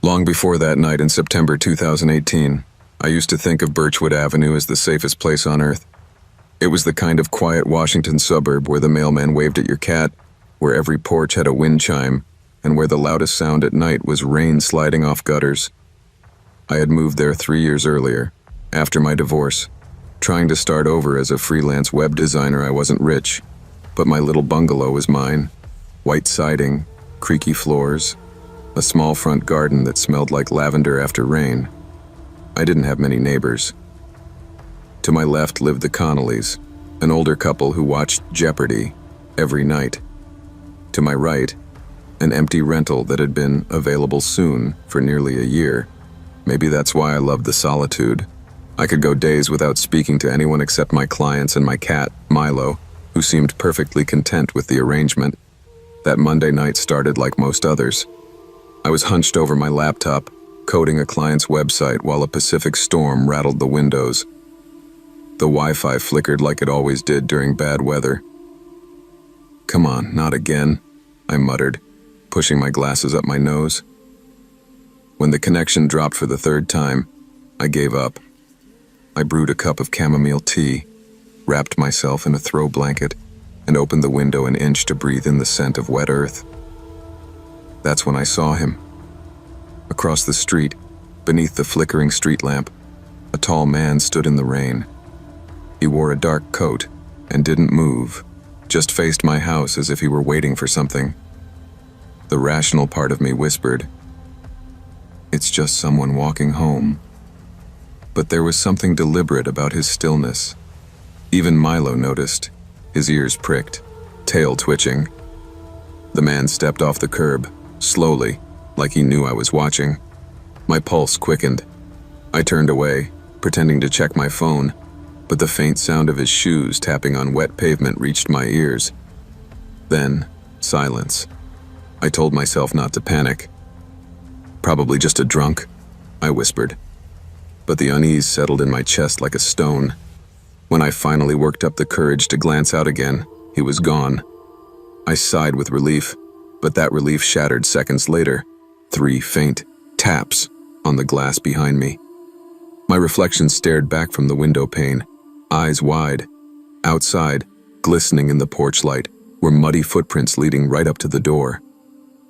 Long before that night in September 2018, I used to think of Birchwood Avenue as the safest place on earth. It was the kind of quiet Washington suburb where the mailman waved at your cat, where every porch had a wind chime, and where the loudest sound at night was rain sliding off gutters. I had moved there 3 years earlier, after my divorce. Trying to start over as a freelance web designer, I wasn't rich, but my little bungalow was mine. White siding, creaky floors, a small front garden that smelled like lavender after rain. I didn't have many neighbors. To my left lived the Connollys, an older couple who watched Jeopardy every night. To my right, an empty rental that had been available soon for nearly a year. Maybe that's why I loved the solitude. I could go days without speaking to anyone except my clients and my cat, Milo, who seemed perfectly content with the arrangement. That Monday night started like most others. I was hunched over my laptop, coding a client's website while a Pacific storm rattled the windows. The Wi-Fi flickered like it always did during bad weather. "Come on, not again," I muttered, pushing my glasses up my nose. When the connection dropped for the third time, I gave up. I brewed a cup of chamomile tea, wrapped myself in a throw blanket, and opened the window an inch to breathe in the scent of wet earth. That's when I saw him. Across the street, beneath the flickering street lamp, a tall man stood in the rain. He wore a dark coat and didn't move, just faced my house as if he were waiting for something. The rational part of me whispered, "It's just someone walking home." But there was something deliberate about his stillness. Even Milo noticed, his ears pricked, tail twitching. The man stepped off the curb, slowly, like he knew I was watching. My pulse quickened. I turned away, pretending to check my phone, but the faint sound of his shoes tapping on wet pavement reached my ears. Then, silence. I told myself not to panic. "Probably just a drunk," I whispered. But the unease settled in my chest like a stone. When I finally worked up the courage to glance out again, he was gone. I sighed with relief, but that relief shattered seconds later. 3 faint taps on the glass behind me. My reflection stared back from the window pane, eyes wide. Outside, glistening in the porch light, were muddy footprints leading right up to the door.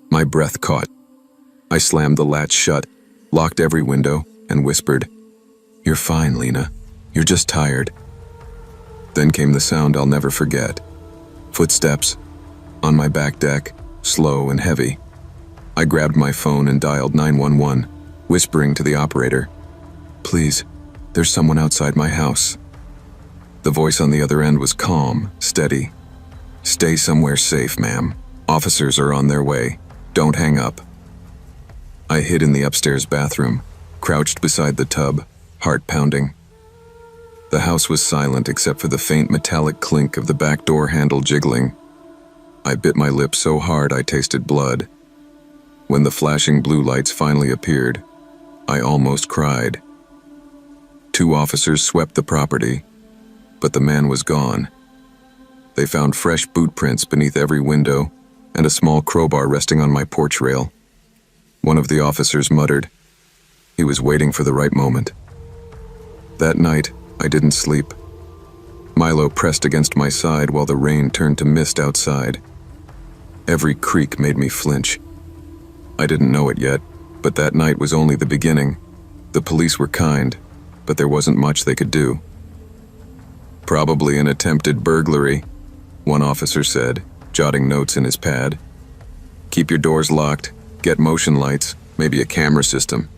My breath caught. I slammed the latch shut, locked every window, and whispered, "You're fine, Lena. You're just tired." Then came the sound I'll never forget. Footsteps. On my back deck, slow and heavy. I grabbed my phone and dialed 911, whispering to the operator, "Please, there's someone outside my house." The voice on the other end was calm, steady. "Stay somewhere safe, ma'am. Officers are on their way. Don't hang up." I hid in the upstairs bathroom, crouched beside the tub, heart pounding. The house was silent except for the faint metallic clink of the back door handle jiggling. I bit my lip so hard I tasted blood. When the flashing blue lights finally appeared, I almost cried. 2 officers swept the property, but the man was gone. They found fresh boot prints beneath every window and a small crowbar resting on my porch rail. One of the officers muttered, "He was waiting for the right moment." That night, I didn't sleep. Milo pressed against my side while the rain turned to mist outside. Every creak made me flinch. I didn't know it yet, but that night was only the beginning. The police were kind, but there wasn't much they could do. "Probably an attempted burglary," one officer said, jotting notes in his pad. "Keep your doors locked, get motion lights, maybe a camera system."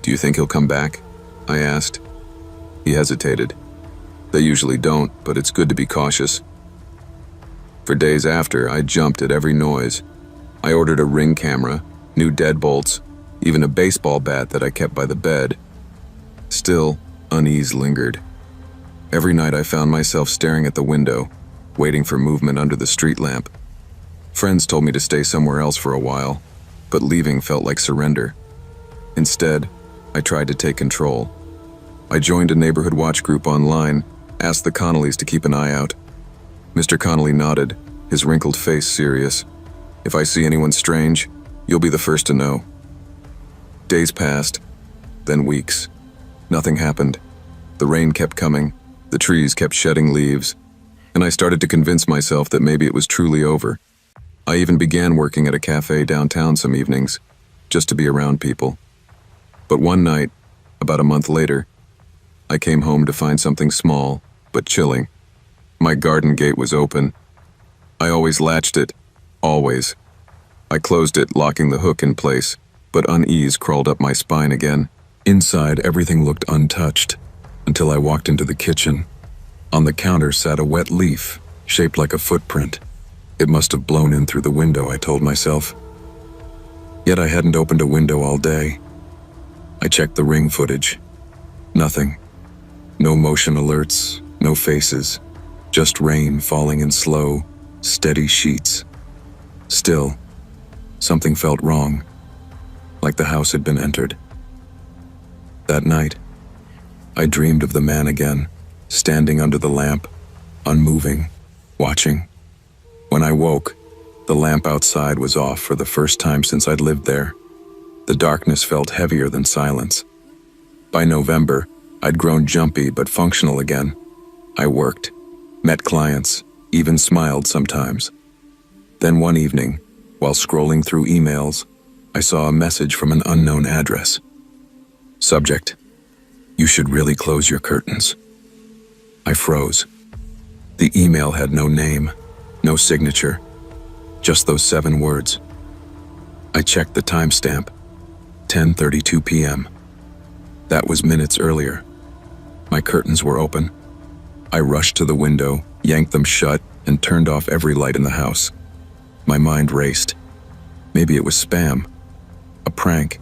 "Do you think he'll come back?" I asked. He hesitated. "They usually don't, but it's good to be cautious." For days after, I jumped at every noise. I ordered a Ring camera, new deadbolts, even a baseball bat that I kept by the bed. Still, unease lingered. Every night I found myself staring at the window, waiting for movement under the street lamp. Friends told me to stay somewhere else for a while, but leaving felt like surrender. Instead, I tried to take control. I joined a neighborhood watch group online, asked the Connollys to keep an eye out. Mr. Connolly nodded, his wrinkled face serious. "If I see anyone strange, you'll be the first to know." Days passed, then weeks. Nothing happened. The rain kept coming, the trees kept shedding leaves, and I started to convince myself that maybe it was truly over. I even began working at a cafe downtown some evenings, just to be around people. But one night, about a month later, I came home to find something small, but chilling. My garden gate was open. I always latched it, always. I closed it, locking the hook in place, but unease crawled up my spine again. Inside, everything looked untouched, until I walked into the kitchen. On the counter sat a wet leaf, shaped like a footprint. It must have blown in through the window, I told myself. Yet I hadn't opened a window all day. I checked the ring footage. Nothing. No motion alerts, no faces, just rain falling in slow, steady sheets. Still, something felt wrong, like the house had been entered. That night, I dreamed of the man again, standing under the lamp, unmoving, watching. When I woke, the lamp outside was off for the first time since I'd lived there. The darkness felt heavier than silence. By November, I'd grown jumpy but functional again. I worked, met clients, even smiled sometimes. Then one evening, while scrolling through emails, I saw a message from an unknown address. Subject: "You should really close your curtains." I froze. The email had no name, no signature, just those 7 words. I checked the timestamp, 10:32 p.m. That was minutes earlier. My curtains were open. I rushed to the window, yanked them shut, and turned off every light in the house. My mind raced. Maybe it was spam, a prank.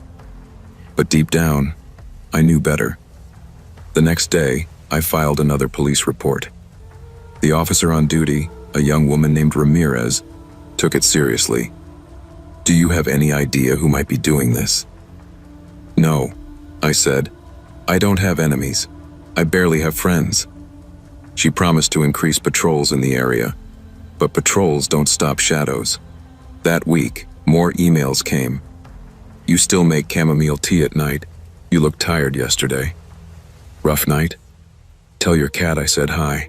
But deep down, I knew better. The next day, I filed another police report. The officer on duty, a young woman named Ramirez, took it seriously. "Do you have any idea who might be doing this?" "No," I said. "I don't have enemies. I barely have friends." She promised to increase patrols in the area, but patrols don't stop shadows. That week, more emails came. "You still make chamomile tea at night. You looked tired yesterday." "Rough night?" "Tell your cat I said hi."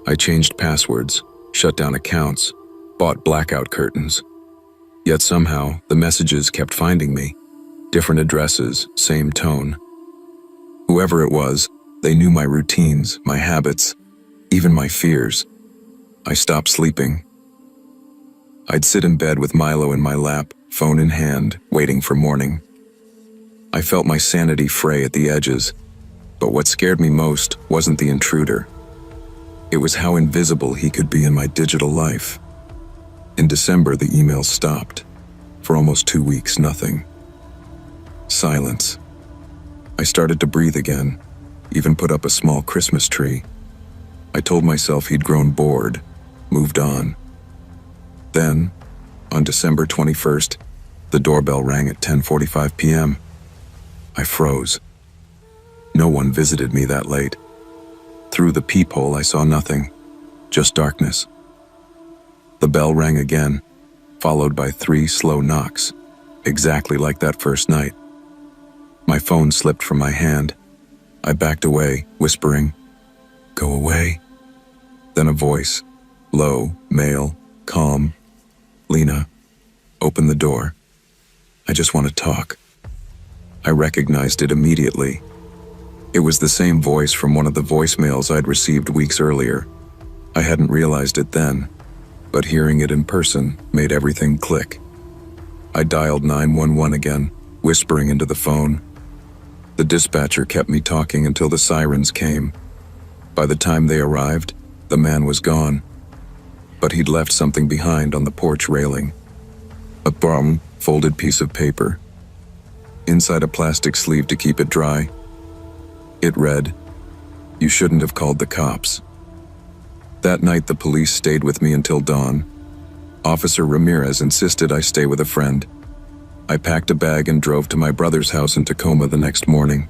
I changed passwords, shut down accounts, bought blackout curtains. Yet somehow, the messages kept finding me. Different addresses, same tone. Whoever it was, they knew my routines, my habits, even my fears. I stopped sleeping. I'd sit in bed with Milo in my lap, phone in hand, waiting for morning. I felt my sanity fray at the edges, but what scared me most wasn't the intruder. It was how invisible he could be in my digital life. In December, the emails stopped. For almost 2 weeks, nothing. Silence. I started to breathe again, even put up a small Christmas tree. I told myself he'd grown bored, moved on. Then, on December 21st, the doorbell rang at 10:45 p.m. I froze. No one visited me that late. Through the peephole, I saw nothing, just darkness. The bell rang again, followed by 3 slow knocks, exactly like that first night. My phone slipped from my hand. I backed away, whispering, "Go away." Then a voice, low, male, calm. "Lena, open the door. I just want to talk." I recognized it immediately. It was the same voice from one of the voicemails I'd received weeks earlier. I hadn't realized it then, but hearing it in person made everything click. I dialed 911 again, whispering into the phone. The dispatcher kept me talking until the sirens came. By the time they arrived, the man was gone, but he'd left something behind on the porch railing. A brown, folded piece of paper. Inside a plastic sleeve to keep it dry. It read, "You shouldn't have called the cops." That night, the police stayed with me until dawn. Officer Ramirez insisted I stay with a friend. I packed a bag and drove to my brother's house in Tacoma the next morning.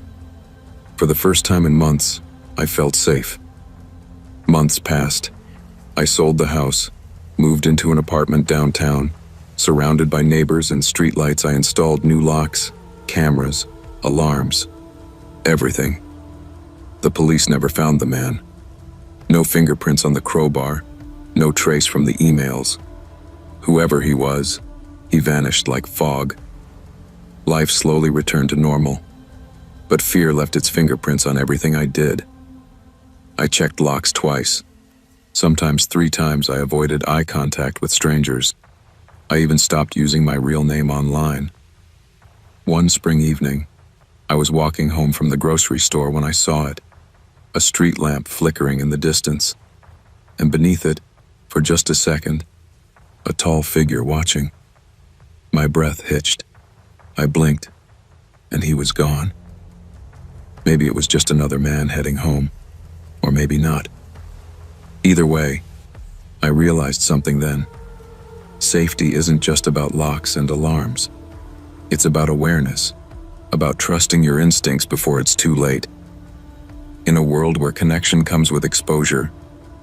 For the first time in months, I felt safe. Months passed. I sold the house, moved into an apartment downtown. Surrounded by neighbors and streetlights, I installed new locks, Cameras, alarms, everything. The police never found the man. No fingerprints on the crowbar, no trace from the emails. Whoever he was, he vanished like fog. Life slowly returned to normal, but fear left its fingerprints on everything I did. I checked locks twice. Sometimes 3 times I avoided eye contact with strangers. I even stopped using my real name online. One spring evening, I was walking home from the grocery store when I saw it, a street lamp flickering in the distance, and beneath it, for just a second, a tall figure watching. My breath hitched. I blinked, and he was gone. Maybe it was just another man heading home, or maybe not. Either way, I realized something then. Safety isn't just about locks and alarms. It's about awareness, about trusting your instincts before it's too late. In a world where connection comes with exposure,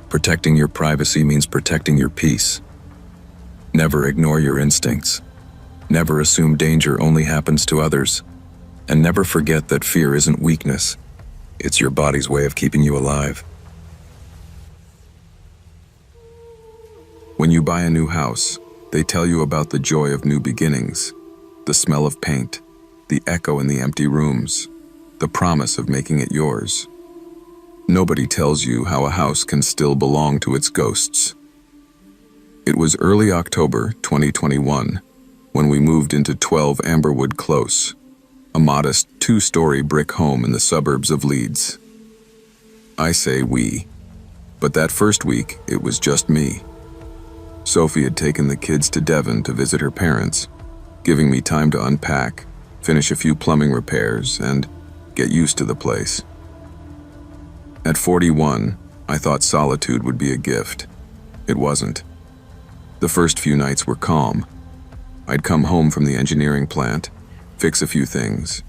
protecting your privacy means protecting your peace. Never ignore your instincts. Never assume danger only happens to others. And never forget that fear isn't weakness. It's your body's way of keeping you alive. When you buy a new house, they tell you about the joy of new beginnings, the smell of paint, the echo in the empty rooms, the promise of making it yours. Nobody tells you how a house can still belong to its ghosts. It was early October 2021 when we moved into 12 Amberwood Close, a modest 2-story brick home in the suburbs of Leeds. I say we, but that first week it was just me. Sophie had taken the kids to Devon to visit her parents, giving me time to unpack, finish a few plumbing repairs, and get used to the place. At 41, I thought solitude would be a gift. It wasn't. The first few nights were calm. I'd come home from the engineering plant, fix a few things,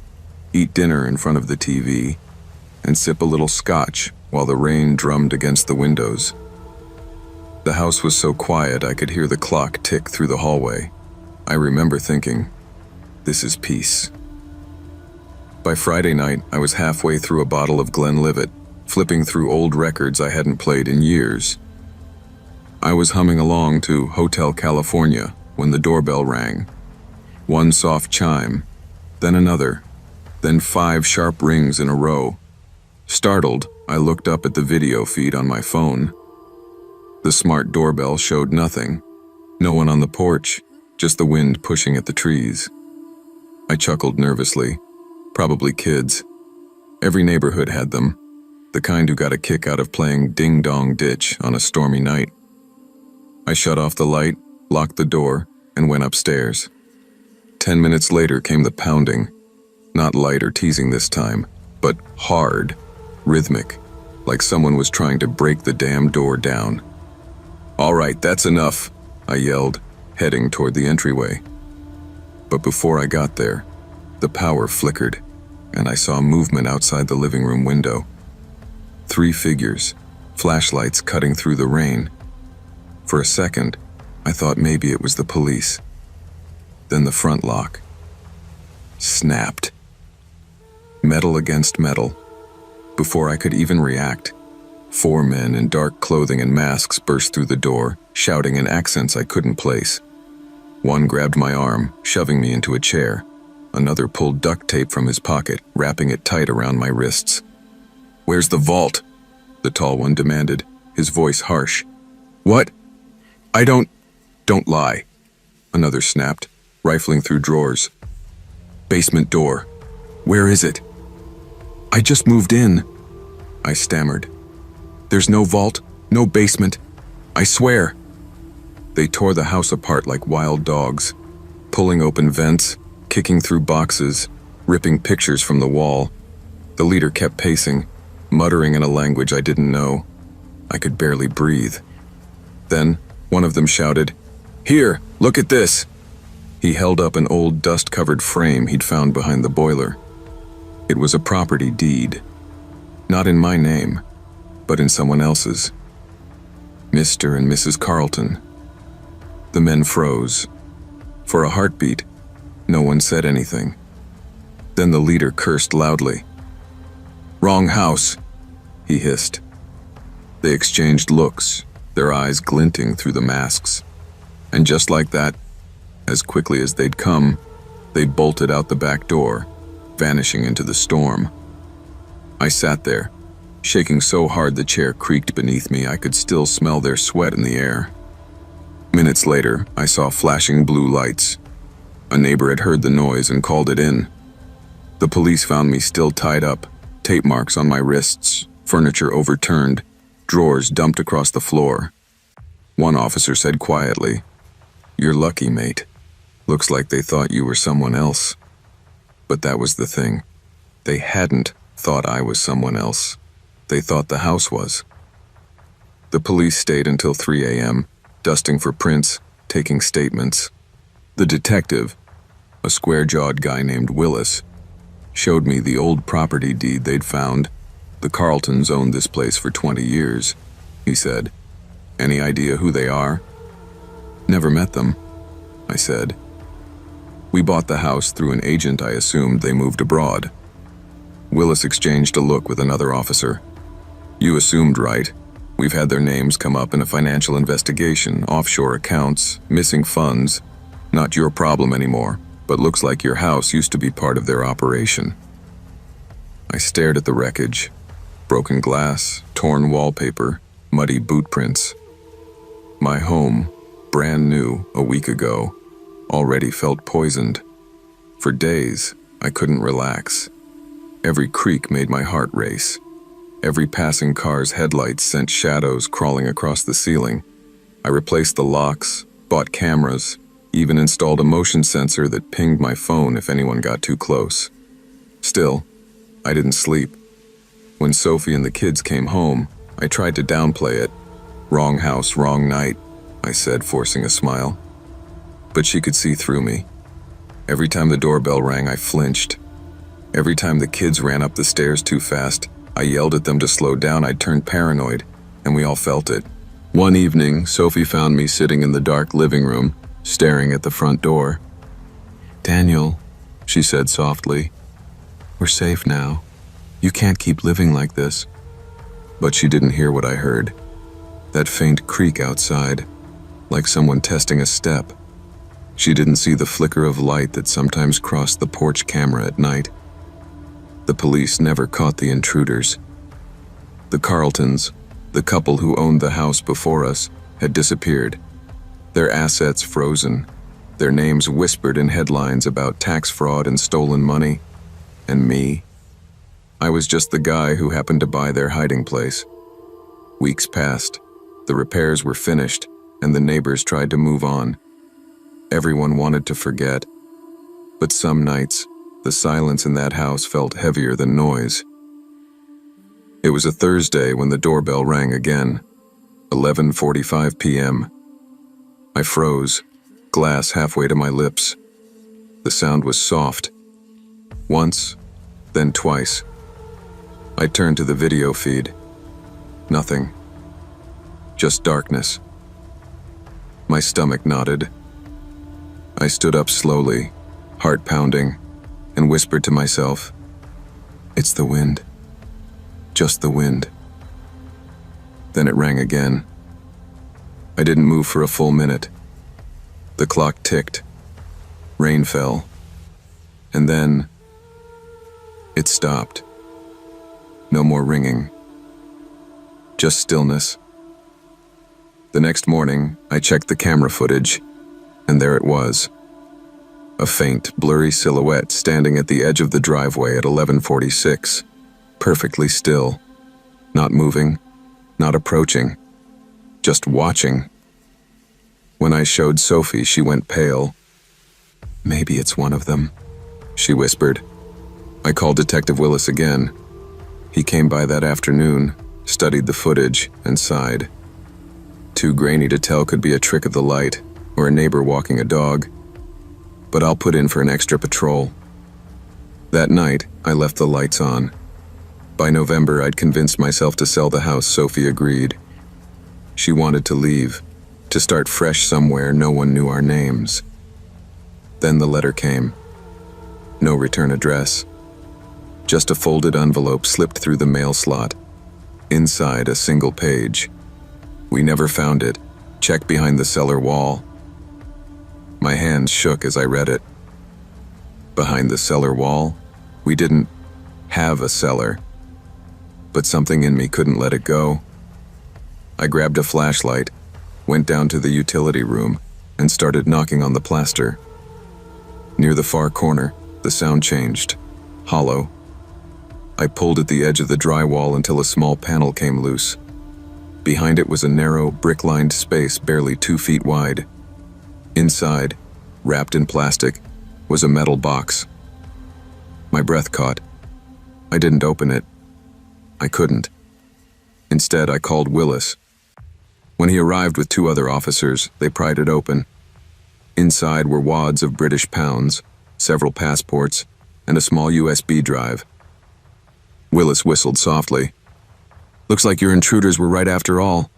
eat dinner in front of the TV, and sip a little scotch while the rain drummed against the windows. The house was so quiet I could hear the clock tick through the hallway. I remember thinking, this is peace. By Friday night, I was halfway through a bottle of Glenlivet, flipping through old records I hadn't played in years. I was humming along to Hotel California when the doorbell rang. One soft chime, then another, then 5 sharp rings in a row. Startled, I looked up at the video feed on my phone. The smart doorbell showed nothing. No one on the porch, just the wind pushing at the trees. I chuckled nervously. Probably kids. Every neighborhood had them. The kind who got a kick out of playing ding-dong ditch on a stormy night. I shut off the light, locked the door, and went upstairs. 10 minutes later came the pounding. Not light or teasing this time, but hard, rhythmic, like someone was trying to break the damn door down. "All right, that's enough," I yelled, heading toward the entryway. But before I got there, the power flickered, and I saw movement outside the living room window. 3 figures, flashlights cutting through the rain. For a second, I thought maybe it was the police. Then the front lock snapped. Metal against metal. Before I could even react, 4 men in dark clothing and masks burst through the door, shouting in accents I couldn't place. One grabbed my arm, shoving me into a chair. Another pulled duct tape from his pocket, wrapping it tight around my wrists. "Where's the vault?" the tall one demanded, his voice harsh. "What? I don't lie," another snapped, rifling through drawers. "Basement door. Where is it?" "I just moved in," I stammered. "There's no vault, no basement. I swear." They tore the house apart like wild dogs, pulling open vents, kicking through boxes, ripping pictures from the wall. The leader kept pacing, muttering in a language I didn't know. I could barely breathe. Then, one of them shouted, "Here, look at this!" He held up an old dust-covered frame he'd found behind the boiler. It was a property deed. Not in my name, but in someone else's. Mr. and Mrs. Carlton. The men froze. For a heartbeat, no one said anything. Then the leader cursed loudly. "Wrong house," he hissed. They exchanged looks, their eyes glinting through the masks. And just like that, as quickly as they'd come, they bolted out the back door, vanishing into the storm. I sat there, shaking so hard the chair creaked beneath me I could still smell their sweat in the air. Minutes later, I saw flashing blue lights. A neighbor had heard the noise and called it in. The police found me still tied up, tape marks on my wrists, furniture overturned, drawers dumped across the floor. One officer said quietly, "You're lucky, mate. Looks like they thought you were someone else." But that was the thing. They hadn't thought I was someone else. They thought the house was. The police stayed until 3 a.m., dusting for prints, taking statements. The detective, a square-jawed guy named Willis, showed me the old property deed they'd found. "The Carltons owned this place for 20 years, he said. "Any idea who they are?" "Never met them," I said. "We bought the house through an agent. I assumed they moved abroad." Willis exchanged a look with another officer. "You assumed right. We've had their names come up in a financial investigation, offshore accounts, missing funds. Not your problem anymore, but looks like your house used to be part of their operation." I stared at the wreckage. Broken glass, torn wallpaper, muddy boot prints. My home, brand new a week ago, already felt poisoned. For days, I couldn't relax. Every creak made my heart race. Every passing car's headlights sent shadows crawling across the ceiling. I replaced the locks, bought cameras, even installed a motion sensor that pinged my phone if anyone got too close. Still, I didn't sleep. When Sophie and the kids came home, I tried to downplay it. "Wrong house, wrong night," I said, forcing a smile. But she could see through me. Every time the doorbell rang, I flinched. Every time the kids ran up the stairs too fast, I yelled at them to slow down. I'd turned paranoid, and we all felt it. One evening, Sophie found me sitting in the dark living room, staring at the front door. "Daniel," she said softly, "we're safe now. You can't keep living like this." But she didn't hear what I heard. That faint creak outside, like someone testing a step. She didn't see the flicker of light that sometimes crossed the porch camera at night. The police never caught the intruders. The Carltons, the couple who owned the house before us, had disappeared. Their assets frozen, their names whispered in headlines about tax fraud and stolen money. And me? I was just the guy who happened to buy their hiding place. Weeks passed. The repairs were finished, and the neighbors tried to move on. Everyone wanted to forget. But some nights, the silence in that house felt heavier than noise. It was a Thursday when the doorbell rang again. 11:45 p.m. I froze, glass halfway to my lips. The sound was soft. Once, then twice. I turned to the video feed. Nothing. Just darkness. My stomach knotted. I stood up slowly, heart pounding, and whispered to myself, "It's the wind. Just the wind." Then it rang again. I didn't move for a full minute. The clock ticked. Rain fell. And then it stopped. No more ringing. Just stillness. The next morning, I checked the camera footage, and there it was. A faint, blurry silhouette standing at the edge of the driveway at 11:46, perfectly still, not moving, not approaching, just watching. When I showed Sophie, she went pale. "Maybe it's one of them," she whispered. I called Detective Willis again. He came by that afternoon, studied the footage, and sighed. Too grainy to tell could be a trick of the light, or a neighbor walking a dog. But I'll put in for an extra patrol. That night, I left the lights on. By November, I'd convinced myself to sell the house. Sophie agreed. She wanted to leave, to start fresh somewhere no one knew our names. Then the letter came. No return address. Just a folded envelope slipped through the mail slot. Inside, a single page. We never found it. Check behind the cellar wall. My hands shook as I read it. Behind the cellar wall? We didn't have a cellar. But something in me couldn't let it go. I grabbed a flashlight, went down to the utility room, and started knocking on the plaster. Near the far corner, the sound changed. Hollow. I pulled at the edge of the drywall until a small panel came loose. Behind it was a narrow, brick-lined space barely 2 feet wide. Inside, wrapped in plastic, was a metal box. My breath caught. I didn't open it. I couldn't. Instead, I called Willis. When he arrived with 2 other officers, they pried it open. Inside were wads of British pounds, several passports, and a small USB drive. Willis whistled softly. "Looks like your intruders were right after all."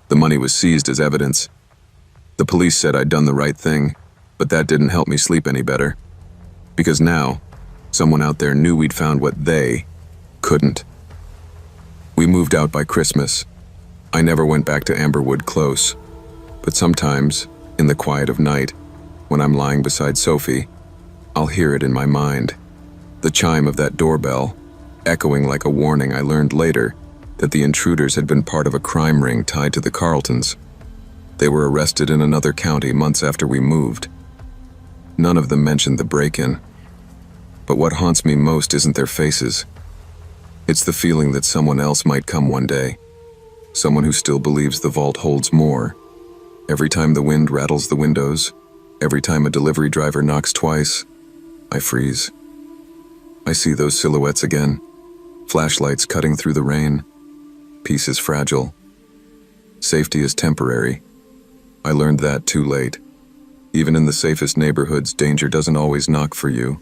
The money was seized as evidence. The police said I'd done the right thing, but that didn't help me sleep any better. Because now, someone out there knew we'd found what they couldn't. We moved out by Christmas. I never went back to Amberwood Close, but sometimes, in the quiet of night, when I'm lying beside Sophie, I'll hear it in my mind. The chime of that doorbell, echoing like a warning. I learned later that the intruders had been part of a crime ring tied to the Carltons. They were arrested in another county months after we moved. None of them mentioned the break-in. But what haunts me most isn't their faces. It's the feeling that someone else might come one day. Someone who still believes the vault holds more. Every time the wind rattles the windows, every time a delivery driver knocks twice, I freeze. I see those silhouettes again. Flashlights cutting through the rain. Peace is fragile. Safety is temporary. I learned that too late. Even in the safest neighborhoods, danger doesn't always knock for you.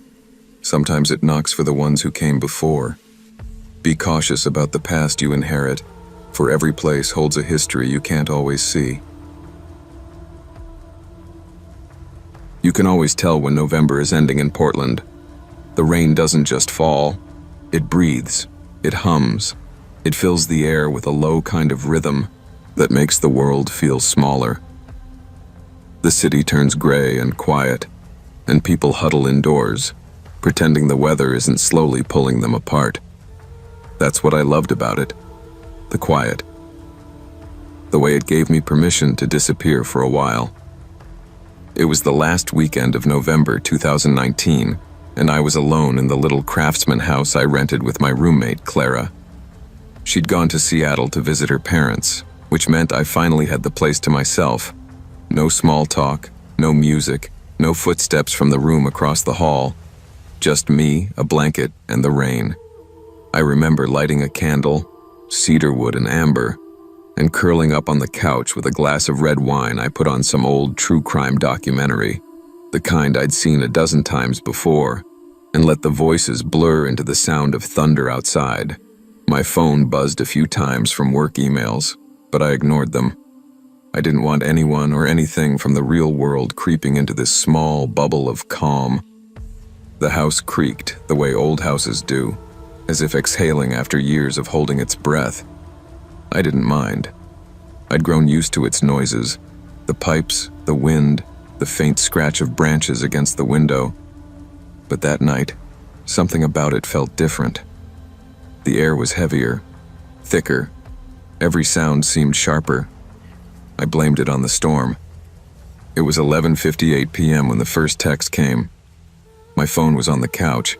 Sometimes it knocks for the ones who came before. Be cautious about the past you inherit, for every place holds a history you can't always see. You can always tell when November is ending in Portland. The rain doesn't just fall. It breathes. It hums. It fills the air with a low kind of rhythm that makes the world feel smaller. The city turns gray and quiet, and people huddle indoors, pretending the weather isn't slowly pulling them apart. That's what I loved about it. The quiet. The way it gave me permission to disappear for a while. It was the last weekend of November 2019, and I was alone in the little craftsman house I rented with my roommate, Clara. She'd gone to Seattle to visit her parents, which meant I finally had the place to myself. No small talk, no music, no footsteps from the room across the hall. Just me, a blanket, and the rain. I remember lighting a candle, cedarwood and amber, and curling up on the couch with a glass of red wine. I put on some old true crime documentary, the kind I'd seen a dozen times before, and let the voices blur into the sound of thunder outside. My phone buzzed a few times from work emails, but I ignored them. I didn't want anyone or anything from the real world creeping into this small bubble of calm. The house creaked the way old houses do, as if exhaling after years of holding its breath. I didn't mind. I'd grown used to its noises, the pipes, the wind, the faint scratch of branches against the window. But that night, something about it felt different. The air was heavier, thicker. Every sound seemed sharper. I blamed it on the storm. It was 11:58 p.m. when the first text came. My phone was on the couch.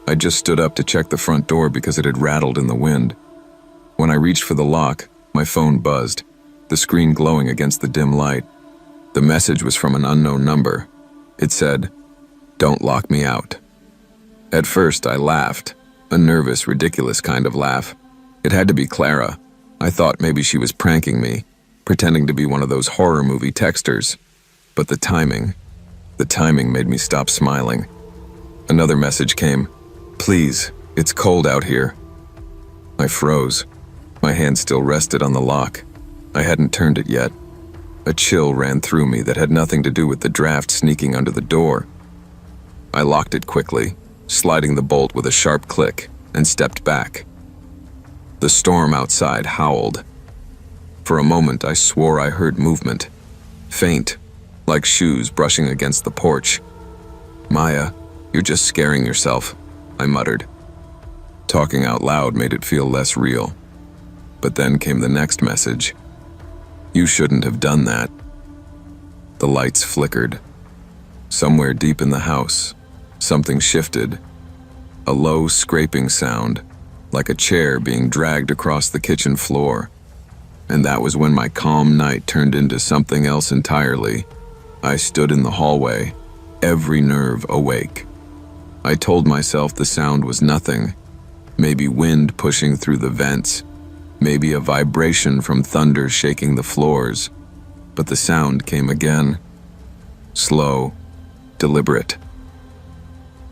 I just stood up to check the front door because it had rattled in the wind. When I reached for the lock, my phone buzzed, the screen glowing against the dim light. The message was from an unknown number. It said, "Don't lock me out." At first, I laughed, a nervous, ridiculous kind of laugh. It had to be Clara. I thought maybe she was pranking me, pretending to be one of those horror movie texters. But the timing made me stop smiling. Another message came. "Please, it's cold out here." I froze. My hand still rested on the lock. I hadn't turned it yet. A chill ran through me that had nothing to do with the draft sneaking under the door. I locked it quickly, sliding the bolt with a sharp click, and stepped back. The storm outside howled. For a moment, I swore I heard movement. Faint, like shoes brushing against the porch. "Maya, you're just scaring yourself," I muttered. Talking out loud made it feel less real. But then came the next message. "You shouldn't have done that." The lights flickered. Somewhere deep in the house, something shifted. A low scraping sound, like a chair being dragged across the kitchen floor. And that was when my calm night turned into something else entirely. I stood in the hallway, every nerve awake. I told myself the sound was nothing. Maybe wind pushing through the vents. Maybe a vibration from thunder shaking the floors. But the sound came again. Slow, deliberate.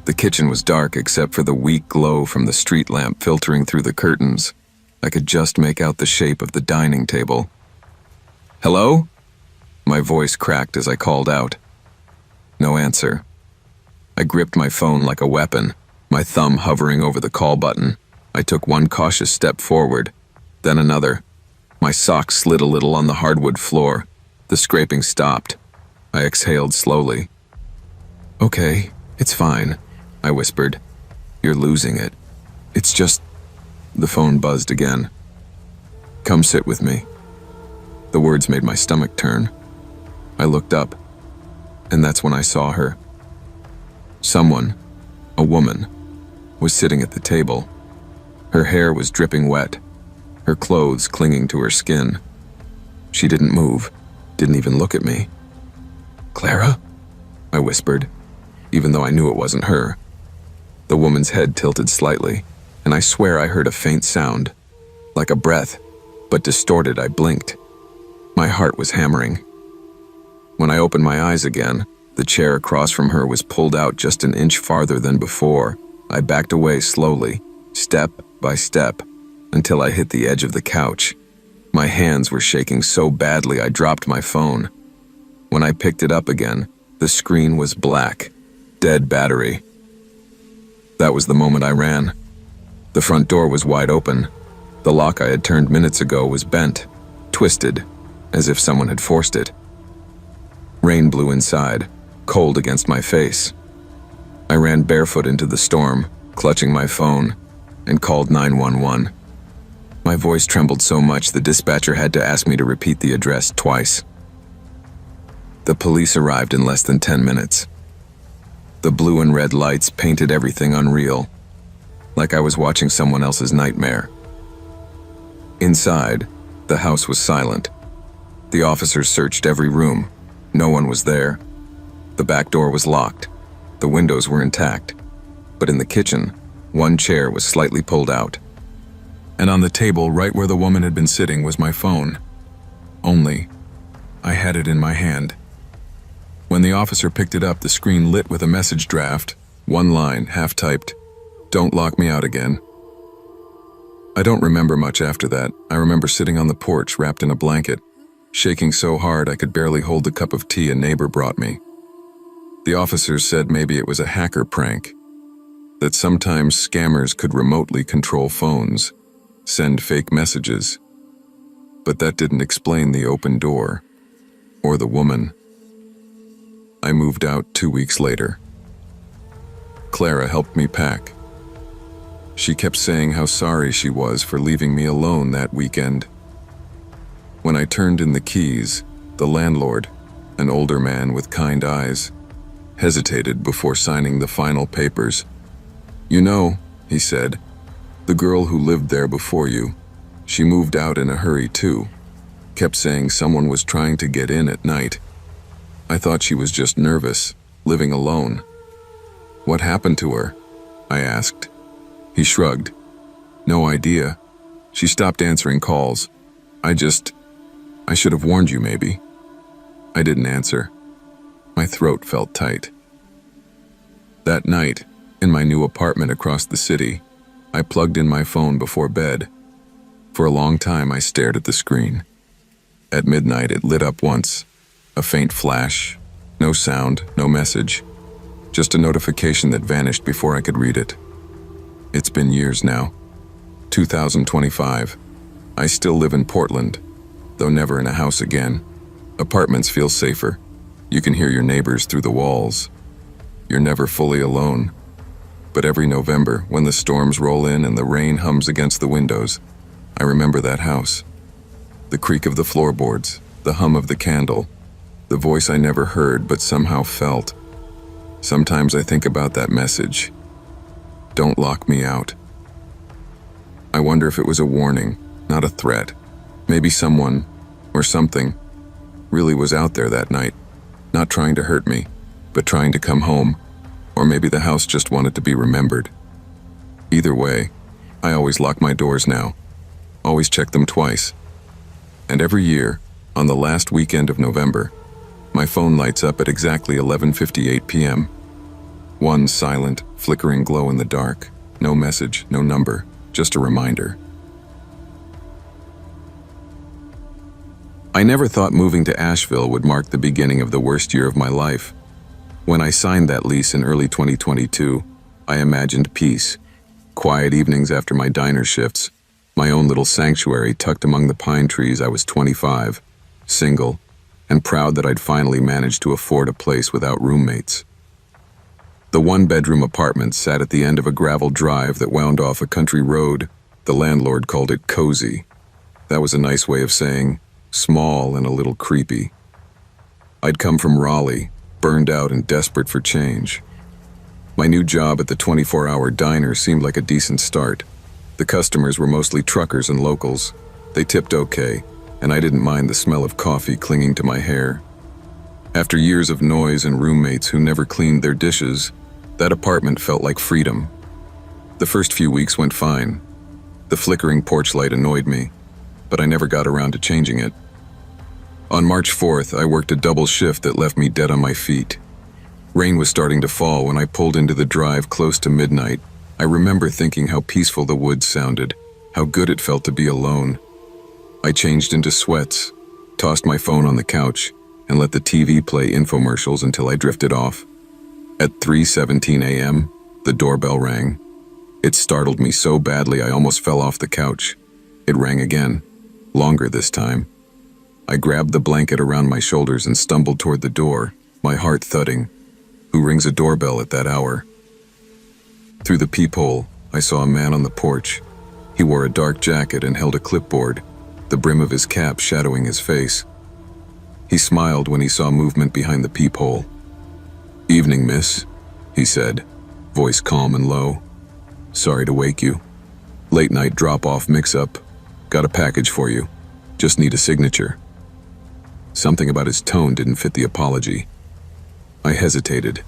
The kitchen was dark except for the weak glow from the street lamp filtering through the curtains. I could just make out the shape of the dining table. "Hello?" My voice cracked as I called out. No answer. I gripped my phone like a weapon, my thumb hovering over the call button. I took one cautious step forward, then another. My socks slid a little on the hardwood floor. The scraping stopped. I exhaled slowly. "Okay, it's fine," I whispered. "You're losing it. It's just..." The phone buzzed again. "Come sit with me." The words made my stomach turn. I looked up, and that's when I saw her. Someone, a woman, was sitting at the table. Her hair was dripping wet, her clothes clinging to her skin. She didn't move, didn't even look at me. "Clara?" I whispered, even though I knew it wasn't her. The woman's head tilted slightly, and I swear I heard a faint sound, like a breath, but distorted. I blinked. My heart was hammering. When I opened my eyes again, the chair across from her was pulled out just an inch farther than before. I backed away slowly, step by step, until I hit the edge of the couch. My hands were shaking so badly I dropped my phone. When I picked it up again, the screen was black, dead battery. That was the moment I ran. The front door was wide open. The lock I had turned minutes ago was bent, twisted, as if someone had forced it. Rain blew inside, cold against my face. I ran barefoot into the storm, clutching my phone, and called 911. My voice trembled so much the dispatcher had to ask me to repeat the address twice. The police arrived in less than 10 minutes. The blue and red lights painted everything unreal, like I was watching someone else's nightmare. Inside, the house was silent. The officers searched every room. No one was there. The back door was locked. The windows were intact. But in the kitchen, one chair was slightly pulled out. And on the table right where the woman had been sitting was my phone. Only, I had it in my hand. When the officer picked it up, the screen lit with a message draft, one line, half-typed, "Don't lock me out again." I don't remember much after that. I remember sitting on the porch wrapped in a blanket, shaking so hard I could barely hold the cup of tea a neighbor brought me. The officers said maybe it was a hacker prank, that sometimes scammers could remotely control phones, send fake messages. But that didn't explain the open door, or the woman. I moved out 2 weeks later. Clara helped me pack. She kept saying how sorry she was for leaving me alone that weekend. When I turned in the keys, the landlord, an older man with kind eyes, hesitated before signing the final papers. "You know," he said, "the girl who lived there before you, she moved out in a hurry too. Kept saying someone was trying to get in at night. I thought she was just nervous, living alone." "What happened to her?" I asked. He shrugged. "No idea. She stopped answering calls. I should have warned you maybe." I didn't answer. My throat felt tight. That night, in my new apartment across the city, I plugged in my phone before bed. For a long time I stared at the screen. At midnight it lit up once, a faint flash, no sound, no message, Just a notification that vanished before I could read it. It's been years now. 2025. I still live in Portland, though never in a house again. Apartments feel safer. You can hear your neighbors through the walls. You're never fully alone. But every November, when the storms roll in and the rain hums against the windows, I remember that house. The creak of the floorboards, the hum of the candle, the voice I never heard but somehow felt. Sometimes I think about that message. Don't lock me out. I wonder if it was a warning, not a threat. Maybe someone, or something, really was out there that night, not trying to hurt me, but trying to come home. Or maybe the house just wanted to be remembered. Either way, I always lock my doors now. Always check them twice. And every year, on the last weekend of November, my phone lights up at exactly 11:58 p.m. One silent, flickering glow in the dark. No message, no number, just a reminder. I never thought moving to Asheville would mark the beginning of the worst year of my life. When I signed that lease in early 2022, I imagined peace, quiet evenings after my diner shifts, my own little sanctuary tucked among the pine trees. I was 25, single, and proud that I'd finally managed to afford a place without roommates. The one-bedroom apartment sat at the end of a gravel drive that wound off a country road. The landlord called it cozy. That was a nice way of saying small and a little creepy. I'd come from Raleigh, burned out and desperate for change. My new job at the 24-hour diner seemed like a decent start. The customers were mostly truckers and locals. They tipped okay, and I didn't mind the smell of coffee clinging to my hair. After years of noise and roommates who never cleaned their dishes, that apartment felt like freedom. The first few weeks went fine. The flickering porch light annoyed me, but I never got around to changing it. On March 4th, I worked a double shift that left me dead on my feet. Rain was starting to fall when I pulled into the drive close to midnight. I remember thinking how peaceful the woods sounded, how good it felt to be alone. I changed into sweats, tossed my phone on the couch, and let the TV play infomercials until I drifted off. At 3:17 a.m., the doorbell rang. It startled me so badly I almost fell off the couch. It rang again, longer this time. I grabbed the blanket around my shoulders and stumbled toward the door, my heart thudding. Who rings a doorbell at that hour? Through the peephole, I saw a man on the porch. He wore a dark jacket and held a clipboard, the brim of his cap shadowing his face. He smiled when he saw movement behind the peephole. "Evening, miss," he said, voice calm and low. "Sorry to wake you. Late night drop-off mix-up. Got a package for you. Just need a signature." Something about his tone didn't fit the apology. I hesitated.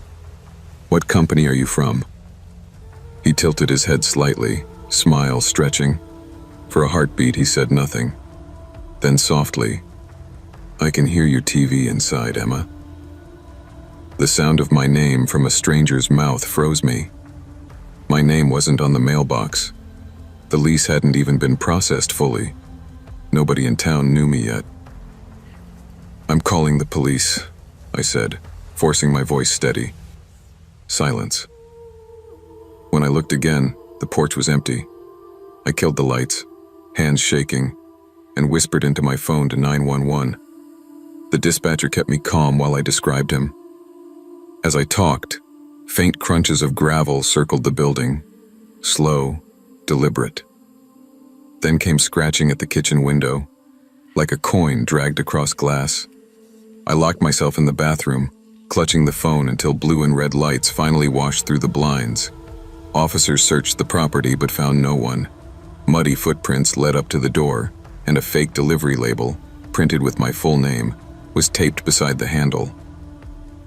"What company are you from?" He tilted his head slightly, smile stretching. For a heartbeat, he said nothing. Then softly, "I can hear your TV inside, Emma." The sound of my name from a stranger's mouth froze me. My name wasn't on the mailbox. The lease hadn't even been processed fully. Nobody in town knew me yet. "I'm calling the police," I said, forcing my voice steady. Silence. When I looked again, the porch was empty. I killed the lights, hands shaking, and whispered into my phone to 911. The dispatcher kept me calm while I described him. As I talked, faint crunches of gravel circled the building, slow, deliberate. Then came scratching at the kitchen window, like a coin dragged across glass. I locked myself in the bathroom, clutching the phone until blue and red lights finally washed through the blinds. Officers searched the property but found no one. Muddy footprints led up to the door, and a fake delivery label, printed with my full name, was taped beside the handle.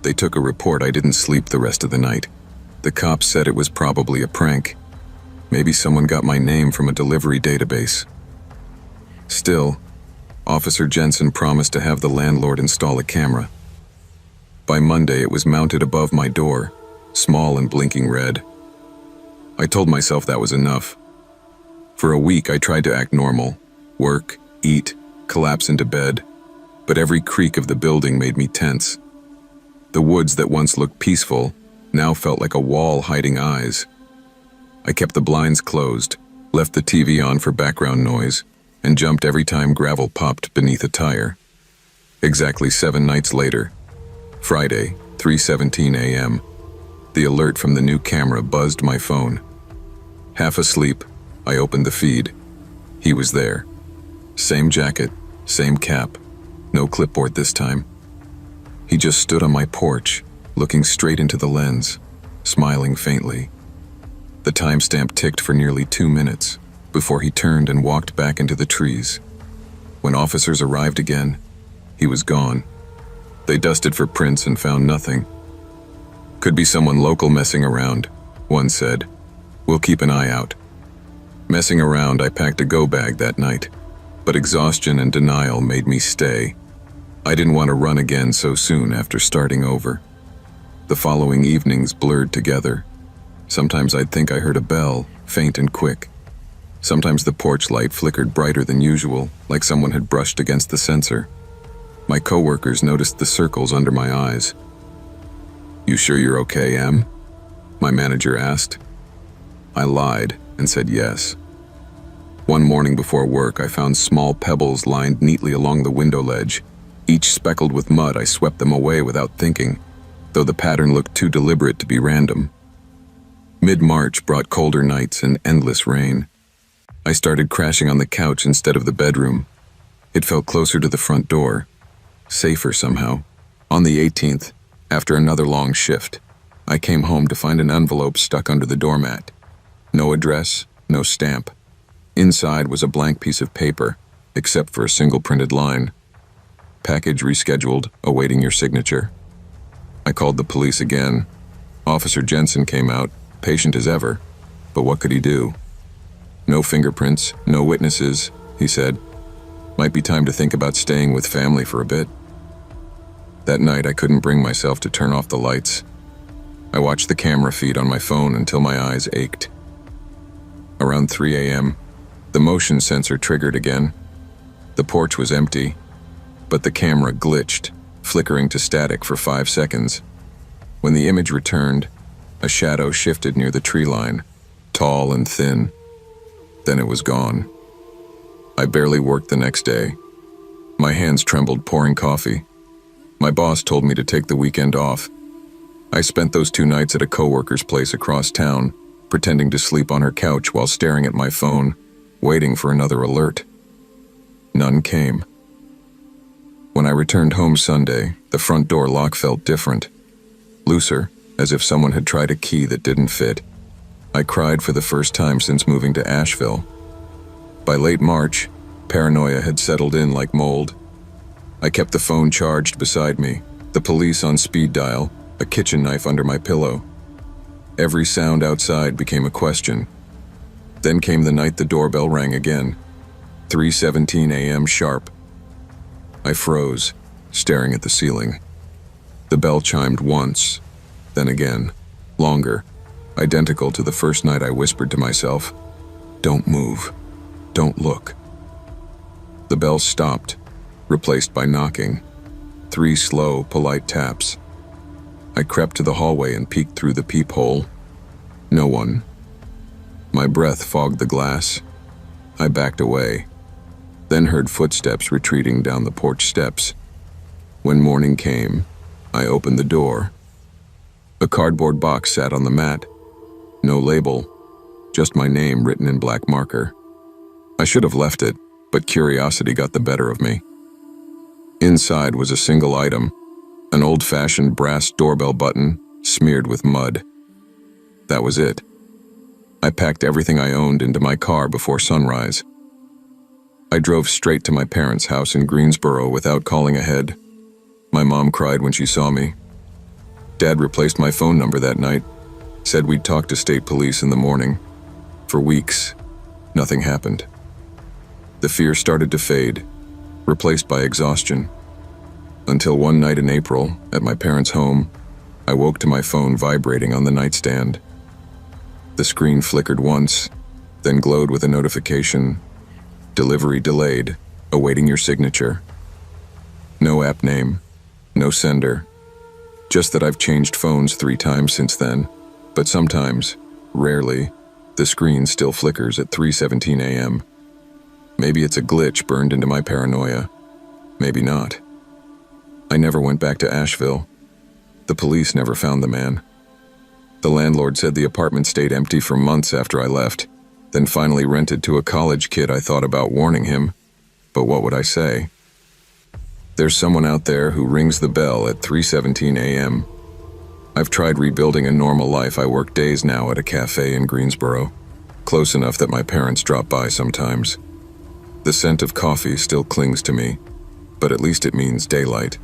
They took a report. I didn't sleep the rest of the night. The cops said it was probably a prank. Maybe someone got my name from a delivery database. Still, Officer Jensen promised to have the landlord install a camera. By Monday, it was mounted above my door, small and blinking red. I told myself that was enough. For a week, I tried to act normal, work, eat, collapse into bed, but every creak of the building made me tense. The woods that once looked peaceful now felt like a wall hiding eyes. I kept the blinds closed, left the TV on for background noise, and jumped every time gravel popped beneath a tire. Exactly 7 nights later, Friday, 3:17 a.m., the alert from the new camera buzzed my phone. Half asleep, I opened the feed. He was there. Same jacket, same cap, no clipboard this time. He just stood on my porch, looking straight into the lens, smiling faintly. The timestamp ticked for nearly 2 minutes before he turned and walked back into the trees. When officers arrived again, he was gone. They dusted for prints and found nothing. Could be someone local messing around, one said. We'll keep an eye out. Messing around, I packed a go bag that night, but exhaustion and denial made me stay. I didn't want to run again so soon after starting over. The following evenings blurred together. Sometimes I'd think I heard a bell, faint and quick. Sometimes the porch light flickered brighter than usual, like someone had brushed against the sensor. My coworkers noticed the circles under my eyes. "You sure you're okay, Em?" my manager asked. I lied and said yes. One morning before work, I found small pebbles lined neatly along the window ledge. Each speckled with mud, I swept them away without thinking, though the pattern looked too deliberate to be random. Mid-March brought colder nights and endless rain. I started crashing on the couch instead of the bedroom. It felt closer to the front door, safer somehow. On the 18th, after another long shift, I came home to find an envelope stuck under the doormat. No address, no stamp. Inside was a blank piece of paper, except for a single printed line. "Package rescheduled, awaiting your signature." I called the police again. Officer Jensen came out, patient as ever, but what could he do? "No fingerprints, no witnesses," he said. "Might be time to think about staying with family for a bit." That night, I couldn't bring myself to turn off the lights. I watched the camera feed on my phone until my eyes ached. Around 3 a.m., the motion sensor triggered again. The porch was empty, but the camera glitched, flickering to static for 5 seconds. When the image returned, a shadow shifted near the tree line, tall and thin. Then it was gone. I barely worked the next day. My hands trembled pouring coffee. My boss told me to take the weekend off. I spent those 2 nights at a coworker's place across town, pretending to sleep on her couch while staring at my phone, waiting for another alert. None came. When I returned home Sunday, the front door lock felt different. Looser, as if someone had tried a key that didn't fit. I cried for the first time since moving to Asheville. By late March, paranoia had settled in like mold. I kept the phone charged beside me, the police on speed dial, a kitchen knife under my pillow. Every sound outside became a question. Then came the night the doorbell rang again, 3:17 a.m. sharp. I froze, staring at the ceiling. The bell chimed once, then again, longer, identical to the first night I whispered to myself, "Don't move, don't look." The bell stopped, replaced by knocking. 3 slow, polite taps. I crept to the hallway and peeked through the peephole. No one. My breath fogged the glass. I backed away, then heard footsteps retreating down the porch steps. When morning came, I opened the door. A cardboard box sat on the mat. No label, just my name written in black marker. I should have left it, but curiosity got the better of me. Inside was a single item, an old-fashioned brass doorbell button smeared with mud. That was it. I packed everything I owned into my car before sunrise. I drove straight to my parents' house in Greensboro without calling ahead. My mom cried when she saw me. Dad replaced my phone number that night, said we'd talk to state police in the morning. For weeks, nothing happened. The fear started to fade, replaced by exhaustion. Until one night in April, at my parents' home, I woke to my phone vibrating on the nightstand. The screen flickered once, then glowed with a notification. "Delivery delayed, awaiting your signature." No app name, no sender, Just that I've changed phones 3 times since then, but sometimes, rarely, the screen still flickers at 3:17 a.m. Maybe it's a glitch burned into my paranoia. Maybe not. I never went back to Asheville. The police never found the man. The landlord said the apartment stayed empty for months after I left, then finally rented to a college kid. I thought about warning him, but what would I say? There's someone out there who rings the bell at 3:17 a.m. I've tried rebuilding a normal life. I work days now at a cafe in Greensboro, close enough that my parents drop by sometimes. The scent of coffee still clings to me, but at least it means daylight.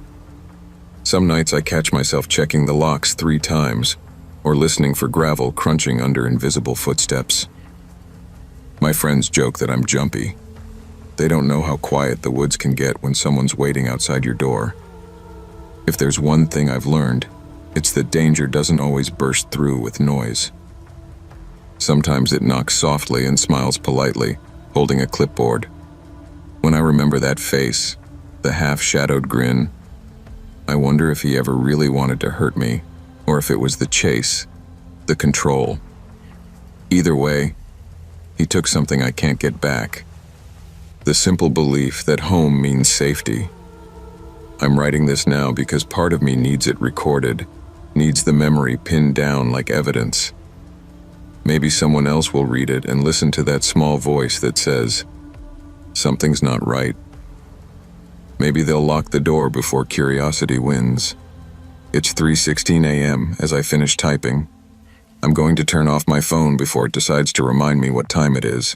Some nights I catch myself checking the locks 3 times, or listening for gravel crunching under invisible footsteps. My friends joke that I'm jumpy. They don't know how quiet the woods can get when someone's waiting outside your door. If there's one thing I've learned, it's that danger doesn't always burst through with noise. Sometimes it knocks softly and smiles politely, holding a clipboard. When I remember that face, the half-shadowed grin, I wonder if he ever really wanted to hurt me, or if it was the chase, the control. Either way, he took something I can't get back. The simple belief that home means safety. I'm writing this now because part of me needs it recorded, needs the memory pinned down like evidence. Maybe someone else will read it and listen to that small voice that says, "Something's not right." Maybe they'll lock the door before curiosity wins. It's 3:16 a.m. as I finish typing. I'm going to turn off my phone before it decides to remind me what time it is.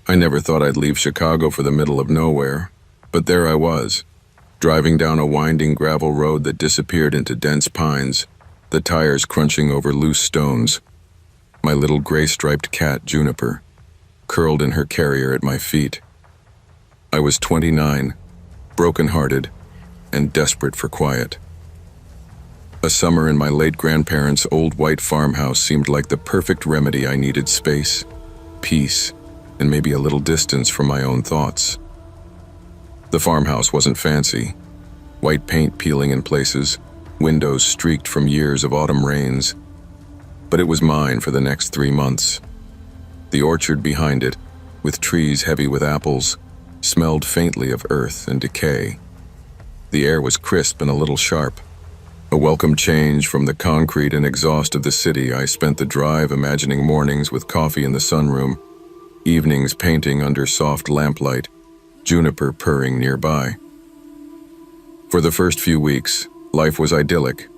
I never thought I'd leave Chicago for the middle of nowhere, but there I was, driving down a winding gravel road that disappeared into dense pines, the tires crunching over loose stones. My little gray-striped cat, Juniper, curled in her carrier at my feet. I was 29, broken-hearted, and desperate for quiet. A summer in my late grandparents' old white farmhouse seemed like the perfect remedy. I needed space, peace, and maybe a little distance from my own thoughts. The farmhouse wasn't fancy. White paint peeling in places, windows streaked from years of autumn rains. But it was mine for the next 3 months. The orchard behind it, with trees heavy with apples, smelled faintly of earth and decay. The air was crisp and a little sharp. A welcome change from the concrete and exhaust of the city. I spent the drive imagining mornings with coffee in the sunroom, evenings painting under soft lamplight, Juniper purring nearby. For the first few weeks, life was idyllic.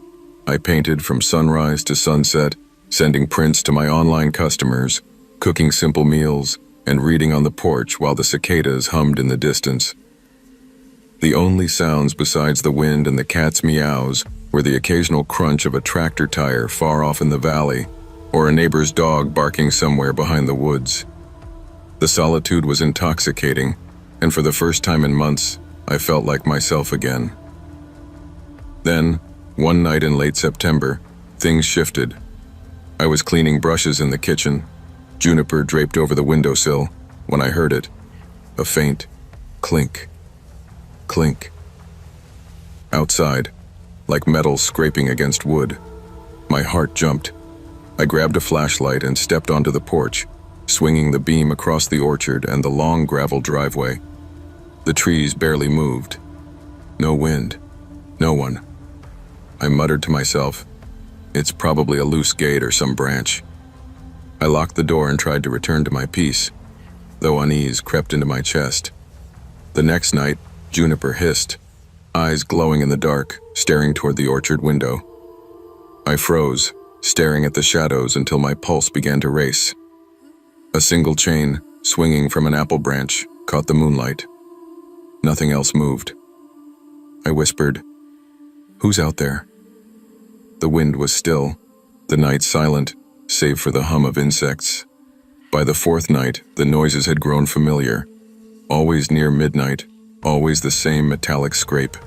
I painted from sunrise to sunset, sending prints to my online customers, cooking simple meals, and reading on the porch while the cicadas hummed in the distance. The only sounds besides the wind and the cat's meows were the occasional crunch of a tractor tire far off in the valley, or a neighbor's dog barking somewhere behind the woods. The solitude was intoxicating, and for the first time in months, I felt like myself again. Then, one night in late September, things shifted. I was cleaning brushes in the kitchen, Juniper draped over the windowsill, when I heard it. A faint clink, clink. Outside, like metal scraping against wood. My heart jumped. I grabbed a flashlight and stepped onto the porch, swinging the beam across the orchard and the long gravel driveway. The trees barely moved. No wind. No one. I muttered to myself, "It's probably a loose gate or some branch." I locked the door and tried to return to my peace, though unease crept into my chest. The next night, Juniper hissed, eyes glowing in the dark, staring toward the orchard window. I froze, staring at the shadows until my pulse began to race. A single chain, swinging from an apple branch, caught the moonlight. Nothing else moved. I whispered, "Who's out there?" The wind was still, the night silent, save for the hum of insects. By the 4th night, the noises had grown familiar. Always near midnight, always the same metallic scrape.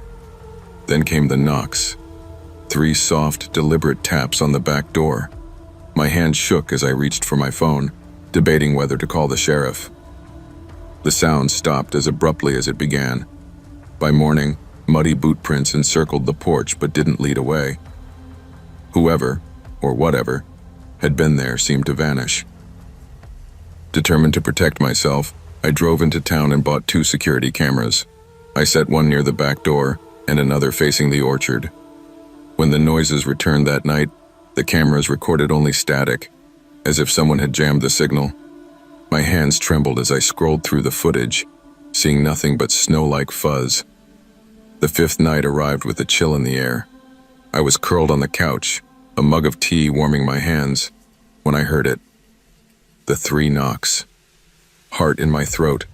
Then came the knocks. 3 soft, deliberate taps on the back door. My hand shook as I reached for my phone, debating whether to call the sheriff. The sound stopped as abruptly as it began. By morning, Muddy boot prints encircled the porch but didn't lead away. Whoever, or whatever, had been there seemed to vanish. Determined to protect myself, I drove into town and bought 2 security cameras. I set one near the back door and another facing the orchard. When the noises returned that night, the cameras recorded only static, as if someone had jammed the signal. My hands trembled as I scrolled through the footage, seeing nothing but snow-like fuzz. The 5th night arrived with a chill in the air. I was curled on the couch, a mug of tea warming my hands, when I heard it. The 3 knocks. Heart in my throat,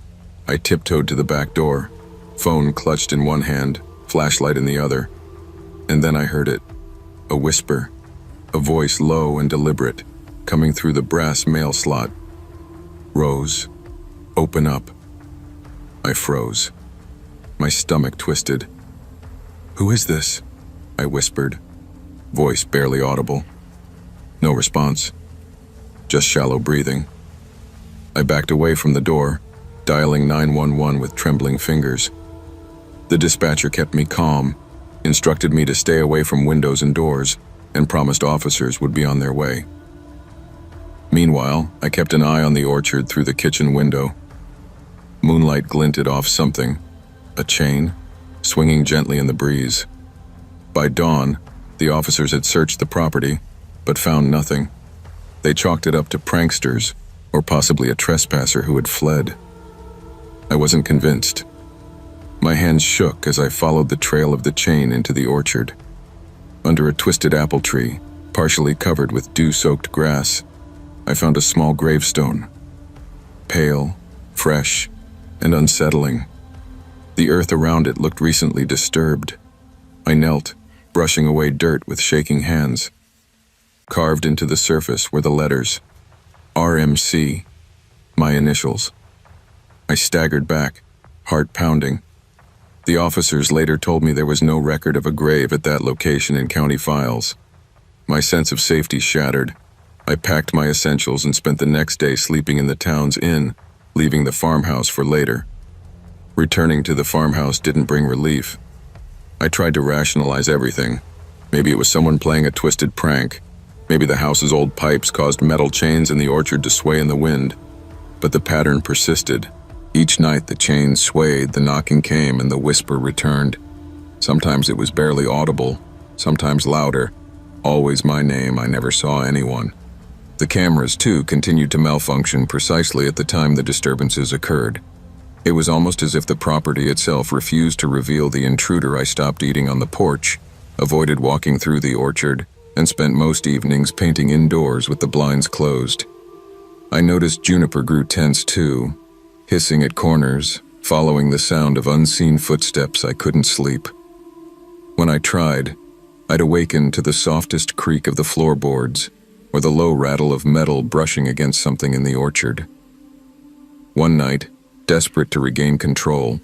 I tiptoed to the back door, phone clutched in one hand, flashlight in the other. And then I heard it. A whisper, a voice low and deliberate, coming through the brass mail slot. "Rose, open up." I froze. My stomach twisted. "Who is this?" I whispered, voice barely audible. No response, just shallow breathing. I backed away from the door, dialing 911 with trembling fingers. The dispatcher kept me calm, instructed me to stay away from windows and doors, and promised officers would be on their way. Meanwhile, I kept an eye on the orchard through the kitchen window. Moonlight glinted off something, a chain, swinging gently in the breeze. By dawn, the officers had searched the property, but found nothing. They chalked it up to pranksters, or possibly a trespasser who had fled. I wasn't convinced. My hands shook as I followed the trail of the chain into the orchard. Under a twisted apple tree, partially covered with dew-soaked grass, I found a small gravestone. Pale, fresh, and unsettling. The earth around it looked recently disturbed. I knelt, brushing away dirt with shaking hands. Carved into the surface were the letters RMC, my initials. I staggered back, heart pounding. The officers later told me there was no record of a grave at that location in county files. My sense of safety shattered. I packed my essentials and spent the next day sleeping in the town's inn, leaving the farmhouse for later. Returning to the farmhouse didn't bring relief. I tried to rationalize everything. Maybe it was someone playing a twisted prank. Maybe the house's old pipes caused metal chains in the orchard to sway in the wind. But the pattern persisted. Each night the chains swayed, the knocking came, and the whisper returned. Sometimes it was barely audible, sometimes louder. Always my name, I never saw anyone. The cameras, too, continued to malfunction precisely at the time the disturbances occurred. It was almost as if the property itself refused to reveal the intruder. I stopped eating on the porch, avoided walking through the orchard, and spent most evenings painting indoors with the blinds closed. I noticed Juniper grew tense too, hissing at corners, following the sound of unseen footsteps. I couldn't sleep. When I tried, I'd awaken to the softest creak of the floorboards, or the low rattle of metal brushing against something in the orchard. One night, desperate to regain control,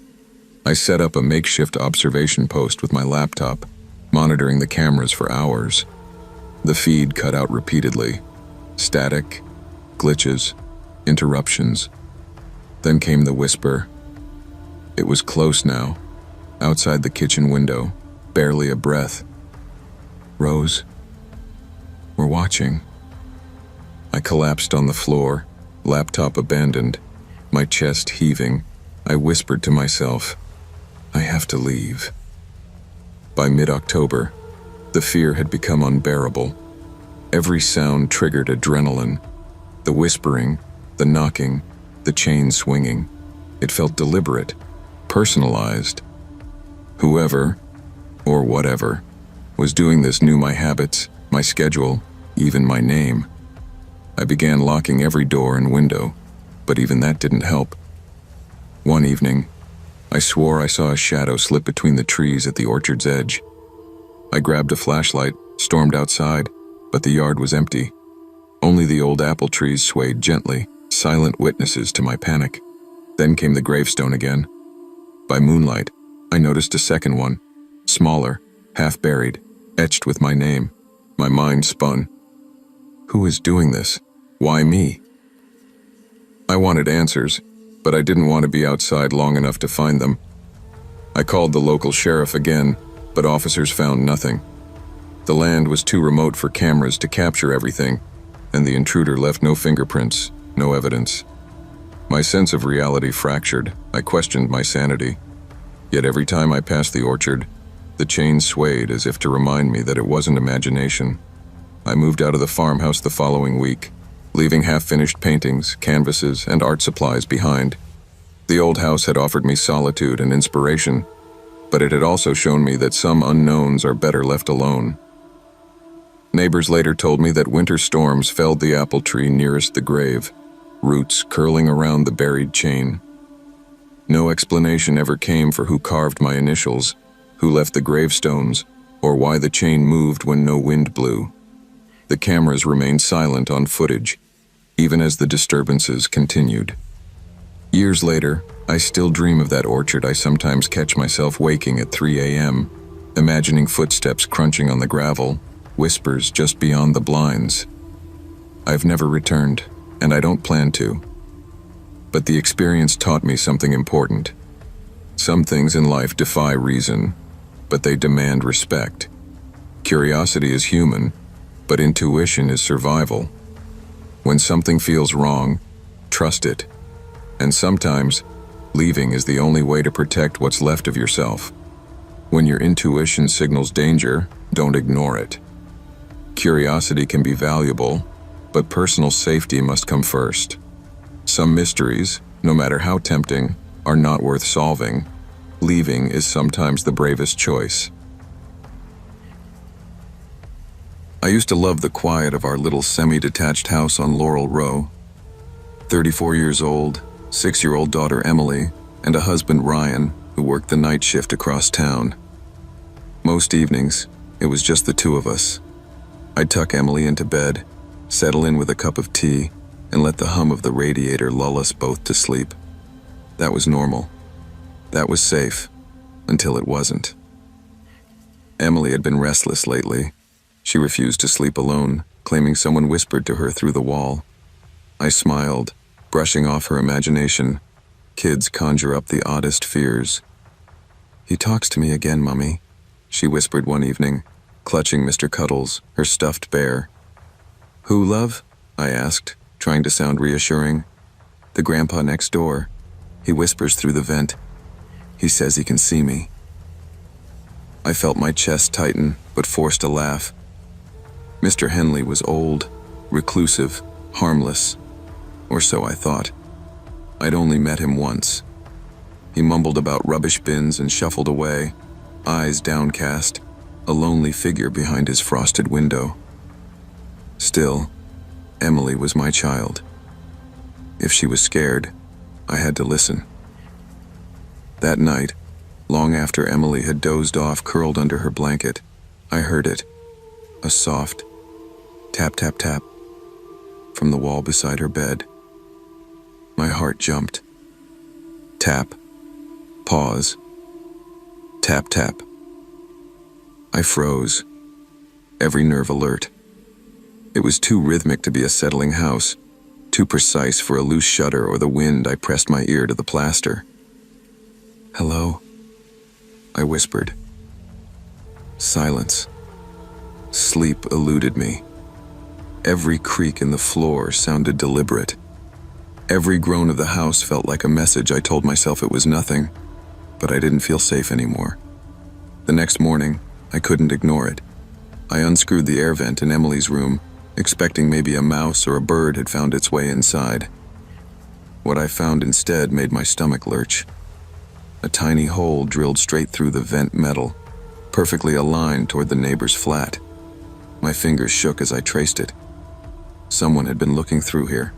I set up a makeshift observation post with my laptop, monitoring the cameras for hours. The feed cut out repeatedly. Static, glitches, interruptions. Then came the whisper. It was close now, outside the kitchen window, barely a breath. "Rose, we're watching." I collapsed on the floor, laptop abandoned, my chest heaving. I whispered to myself, I have to leave. By mid-October, the fear had become unbearable. Every sound triggered adrenaline. The whispering, the knocking, the chain swinging. It felt deliberate, personalized. Whoever, or whatever, was doing this knew my habits, my schedule, even my name. I began locking every door and window, but even that didn't help. One evening, I swore I saw a shadow slip between the trees at the orchard's edge. I grabbed a flashlight, stormed outside, but the yard was empty. Only the old apple trees swayed gently, silent witnesses to my panic. Then came the gravestone again. By moonlight, I noticed a second one, smaller, half-buried, etched with my name. My mind spun. Who is doing this? Why me? I wanted answers, but I didn't want to be outside long enough to find them. I called the local sheriff again, but officers found nothing. The land was too remote for cameras to capture everything, and the intruder left no fingerprints, no evidence. My sense of reality fractured. I questioned my sanity. Yet every time I passed the orchard, the chain swayed as if to remind me that it wasn't imagination. I moved out of the farmhouse the following week, leaving half-finished paintings, canvases, and art supplies behind. The old house had offered me solitude and inspiration, but it had also shown me that some unknowns are better left alone. Neighbors later told me that winter storms felled the apple tree nearest the grave, roots curling around the buried chain. No explanation ever came for who carved my initials, who left the gravestones, or why the chain moved when no wind blew. The cameras remained silent on footage, even as the disturbances continued. Years later, I still dream of that orchard. I sometimes catch myself waking at 3 a.m., imagining footsteps crunching on the gravel, whispers just beyond the blinds. I've never returned, and I don't plan to. But the experience taught me something important. Some things in life defy reason, but they demand respect. Curiosity is human, but intuition is survival. When something feels wrong, trust it. And sometimes, leaving is the only way to protect what's left of yourself. When your intuition signals danger, don't ignore it. Curiosity can be valuable, but personal safety must come first. Some mysteries, no matter how tempting, are not worth solving. Leaving is sometimes the bravest choice. I used to love the quiet of our little semi-detached house on Laurel Row. 34 years old, 6-year-old daughter Emily, and a husband Ryan, who worked the night shift across town. Most evenings, it was just the two of us. I'd tuck Emily into bed, settle in with a cup of tea, and let the hum of the radiator lull us both to sleep. That was normal. That was safe, until it wasn't. Emily had been restless lately. She refused to sleep alone, claiming someone whispered to her through the wall. I smiled, brushing off her imagination. Kids conjure up the oddest fears. "He talks to me again, Mummy," she whispered one evening, clutching Mr. Cuddles, her stuffed bear. "Who, love?" I asked, trying to sound reassuring. "The grandpa next door. He whispers through the vent. He says he can see me." I felt my chest tighten, but forced a laugh. Mr. Henley was old, reclusive, harmless, or so I thought. I'd only met him once. He mumbled about rubbish bins and shuffled away, eyes downcast, a lonely figure behind his frosted window. Still, Emily was my child. If she was scared, I had to listen. That night, long after Emily had dozed off curled under her blanket, I heard it, a soft tap, tap, tap, from the wall beside her bed. My heart jumped. Tap, pause, tap, tap. I froze, every nerve alert. It was too rhythmic to be a settling house, too precise for a loose shutter or the wind. I pressed my ear to the plaster. "Hello?" I whispered. Silence. Sleep eluded me. Every creak in the floor sounded deliberate. Every groan of the house felt like a message. I told myself it was nothing, but I didn't feel safe anymore. The next morning, I couldn't ignore it. I unscrewed the air vent in Emily's room, expecting maybe a mouse or a bird had found its way inside. What I found instead made my stomach lurch. A tiny hole drilled straight through the vent metal, perfectly aligned toward the neighbor's flat. My fingers shook as I traced it. Someone had been looking through here.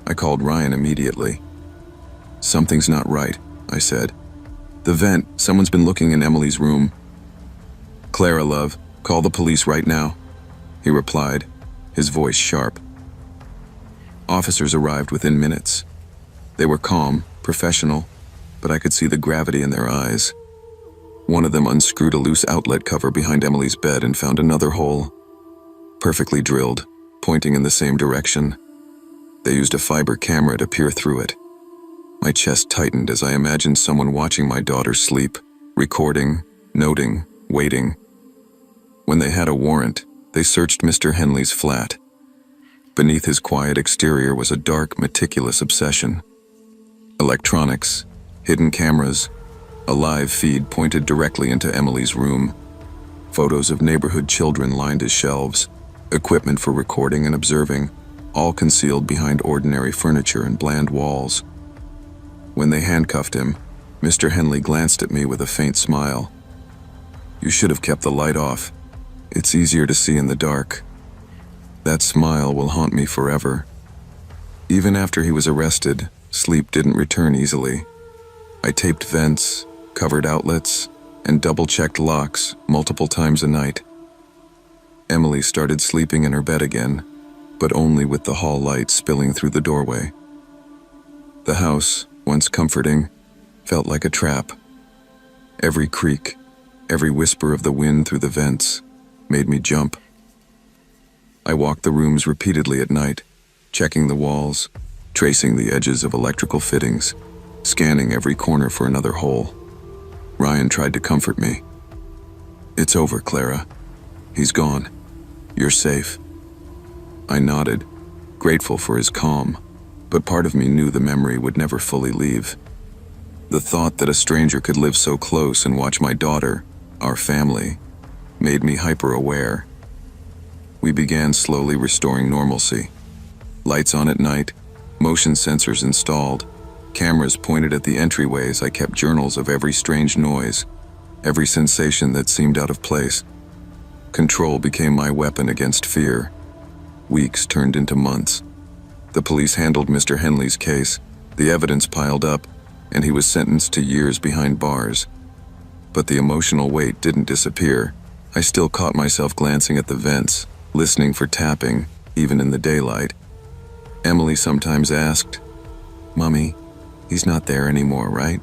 I called Ryan immediately. "Something's not right," I said. "The vent, someone's been looking in Emily's room." "Clara, love, call the police right now," he replied, his voice sharp. Officers arrived within minutes. They were calm, professional, but I could see the gravity in their eyes. One of them unscrewed a loose outlet cover behind Emily's bed and found another hole, perfectly drilled, pointing in the same direction. They used a fiber camera to peer through it. My chest tightened as I imagined someone watching my daughter sleep, recording, noting, waiting. When they had a warrant, they searched Mr. Henley's flat. Beneath his quiet exterior was a dark, meticulous obsession. Electronics, hidden cameras, a live feed pointed directly into Emily's room. Photos of neighborhood children lined his shelves, equipment for recording and observing, all concealed behind ordinary furniture and bland walls. When they handcuffed him, Mr. Henley glanced at me with a faint smile. "You should have kept the light off. It's easier to see in the dark." That smile will haunt me forever. Even after he was arrested, sleep didn't return easily. I taped vents, covered outlets, and double-checked locks multiple times a night. Emily started sleeping in her bed again, but only with the hall light spilling through the doorway. The house, once comforting, felt like a trap. Every creak, every whisper of the wind through the vents, made me jump. I walked the rooms repeatedly at night, checking the walls, tracing the edges of electrical fittings, scanning every corner for another hole. Ryan tried to comfort me. "It's over, Clara. He's gone. You're safe." I nodded, grateful for his calm, but part of me knew the memory would never fully leave. The thought that a stranger could live so close and watch my daughter, our family, made me hyper-aware. We began slowly restoring normalcy. Lights on at night, motion sensors installed, cameras pointed at the entryways. I kept journals of every strange noise, every sensation that seemed out of place. Control became my weapon against fear. Weeks turned into months. The police handled Mr. Henley's case, the evidence piled up, and he was sentenced to years behind bars. But the emotional weight didn't disappear. I still caught myself glancing at the vents, listening for tapping, even in the daylight. Emily sometimes asked, "Mummy, he's not there anymore, right?"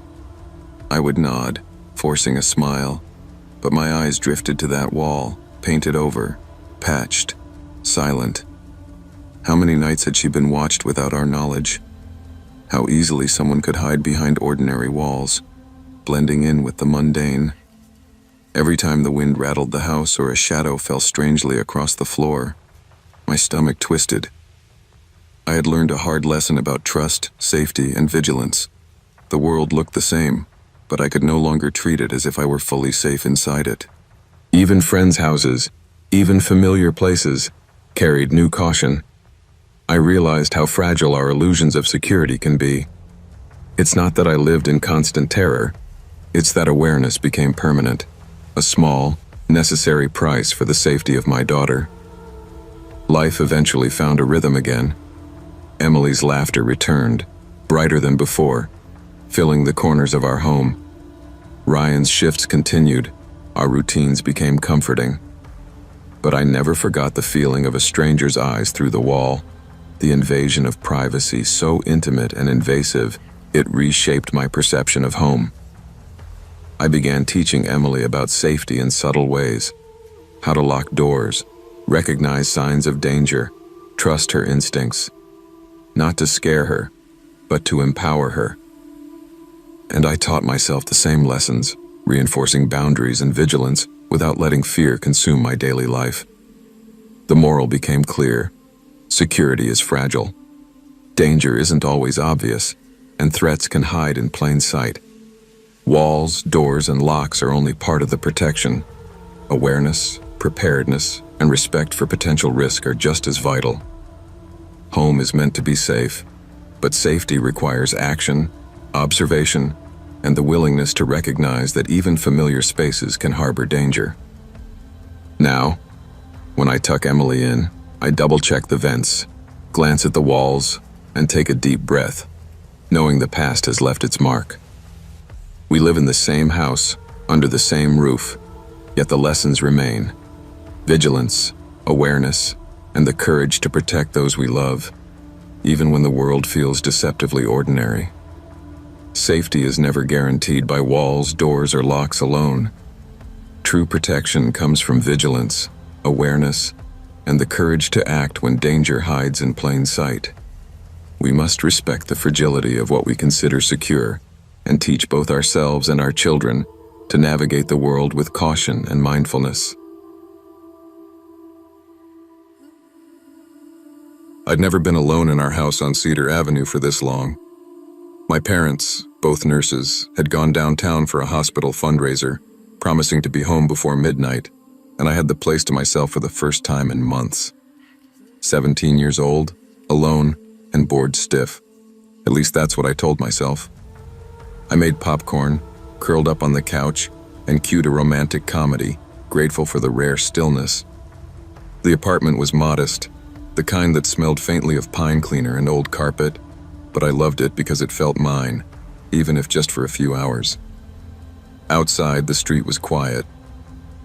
I would nod, forcing a smile, but my eyes drifted to that wall, painted over, patched, silent. How many nights had she been watched without our knowledge? How easily someone could hide behind ordinary walls, blending in with the mundane. Every time the wind rattled the house or a shadow fell strangely across the floor, my stomach twisted. I had learned a hard lesson about trust, safety, and vigilance. The world looked the same, but I could no longer treat it as if I were fully safe inside it. Even friends' houses, even familiar places, carried new caution. I realized how fragile our illusions of security can be. It's not that I lived in constant terror, it's that awareness became permanent. A small, necessary price for the safety of my daughter. Life eventually found a rhythm again. Emily's laughter returned, brighter than before, filling the corners of our home. Ryan's shifts continued, our routines became comforting. But I never forgot the feeling of a stranger's eyes through the wall, the invasion of privacy so intimate and invasive, it reshaped my perception of home. I began teaching Emily about safety in subtle ways, how to lock doors, recognize signs of danger, trust her instincts, not to scare her, but to empower her. And I taught myself the same lessons, reinforcing boundaries and vigilance without letting fear consume my daily life. The moral became clear. Security is fragile. Danger isn't always obvious, and threats can hide in plain sight. Walls, doors, and locks are only part of the protection. Awareness, preparedness, and respect for potential risk are just as vital. Home is meant to be safe, but safety requires action, observation, and the willingness to recognize that even familiar spaces can harbor danger. Now, when I tuck Emily in, I double-check the vents, glance at the walls, and take a deep breath, knowing the past has left its mark. We live in the same house, under the same roof, yet the lessons remain. Vigilance, awareness, and the courage to protect those we love, even when the world feels deceptively ordinary. Safety is never guaranteed by walls, doors, or locks alone. True protection comes from vigilance, awareness, and the courage to act when danger hides in plain sight. We must respect the fragility of what we consider secure and teach both ourselves and our children to navigate the world with caution and mindfulness. I'd never been alone in our house on Cedar Avenue for this long. My parents, both nurses, had gone downtown for a hospital fundraiser, promising to be home before midnight, and I had the place to myself for the first time in months. 17 years old, alone, and bored stiff. At least that's what I told myself. I made popcorn, curled up on the couch, and cued a romantic comedy, grateful for the rare stillness. The apartment was modest, the kind that smelled faintly of pine cleaner and old carpet, but I loved it because it felt mine, even if just for a few hours. Outside, the street was quiet.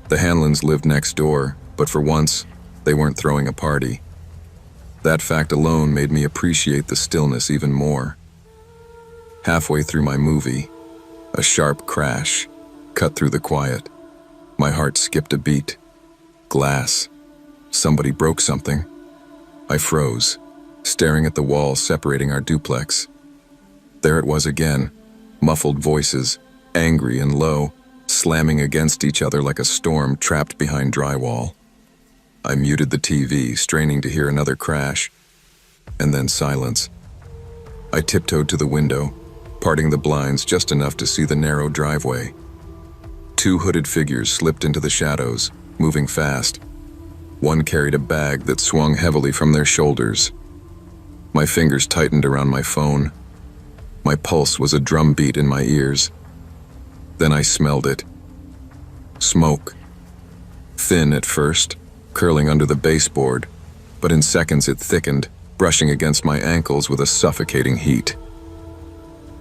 The Hanlons lived next door, but for once, they weren't throwing a party. That fact alone made me appreciate the stillness even more. Halfway through my movie, a sharp crash cut through the quiet. My heart skipped a beat. Glass. Somebody broke something. I froze, staring at the wall separating our duplex. There it was again, muffled voices, angry and low, slamming against each other like a storm trapped behind drywall. I muted the TV, straining to hear another crash, and then silence. I tiptoed to the window, parting the blinds just enough to see the narrow driveway. Two hooded figures slipped into the shadows, moving fast. One carried a bag that swung heavily from their shoulders. My fingers tightened around my phone. My pulse was a drumbeat in my ears. Then I smelled it. Smoke. Thin at first, curling under the baseboard, but in seconds it thickened, brushing against my ankles with a suffocating heat.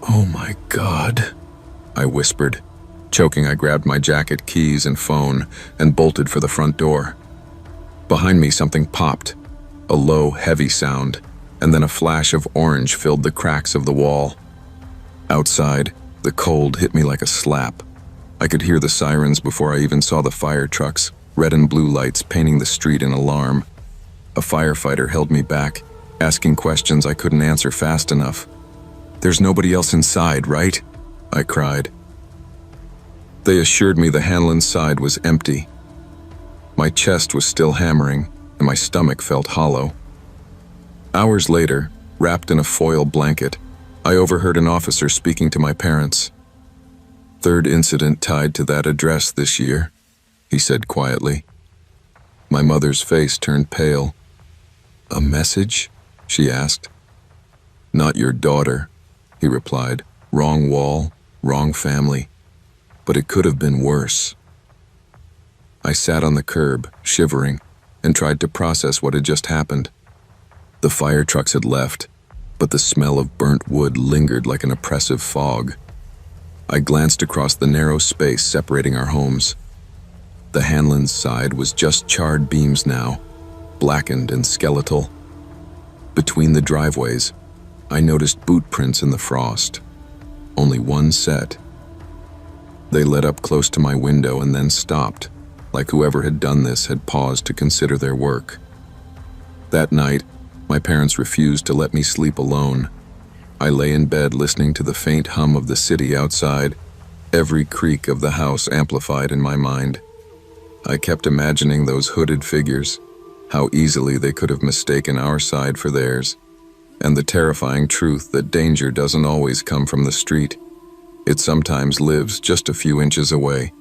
"Oh my God," I whispered. Choking, I grabbed my jacket, keys, and phone and bolted for the front door. Behind me, something popped, a low, heavy sound, and then a flash of orange filled the cracks of the wall. Outside, the cold hit me like a slap. I could hear the sirens before I even saw the fire trucks, red and blue lights painting the street in alarm. A firefighter held me back, asking questions I couldn't answer fast enough. "There's nobody else inside, right?" I cried. They assured me the Hanlon's side was empty. My chest was still hammering, and my stomach felt hollow. Hours later, wrapped in a foil blanket, I overheard an officer speaking to my parents. "Third incident tied to that address this year," he said quietly. My mother's face turned pale. "A message?" she asked. "Not your daughter," he replied. "Wrong wall, wrong family. But it could have been worse." I sat on the curb, shivering, and tried to process what had just happened. The fire trucks had left, but the smell of burnt wood lingered like an oppressive fog. I glanced across the narrow space separating our homes. The Hanlon's side was just charred beams now, blackened and skeletal. Between the driveways, I noticed boot prints in the frost. Only one set. They led up close to my window and then stopped, like whoever had done this had paused to consider their work. That night, my parents refused to let me sleep alone. I lay in bed listening to the faint hum of the city outside, every creak of the house amplified in my mind. I kept imagining those hooded figures, how easily they could have mistaken our side for theirs, and the terrifying truth that danger doesn't always come from the street. It sometimes lives just a few inches away.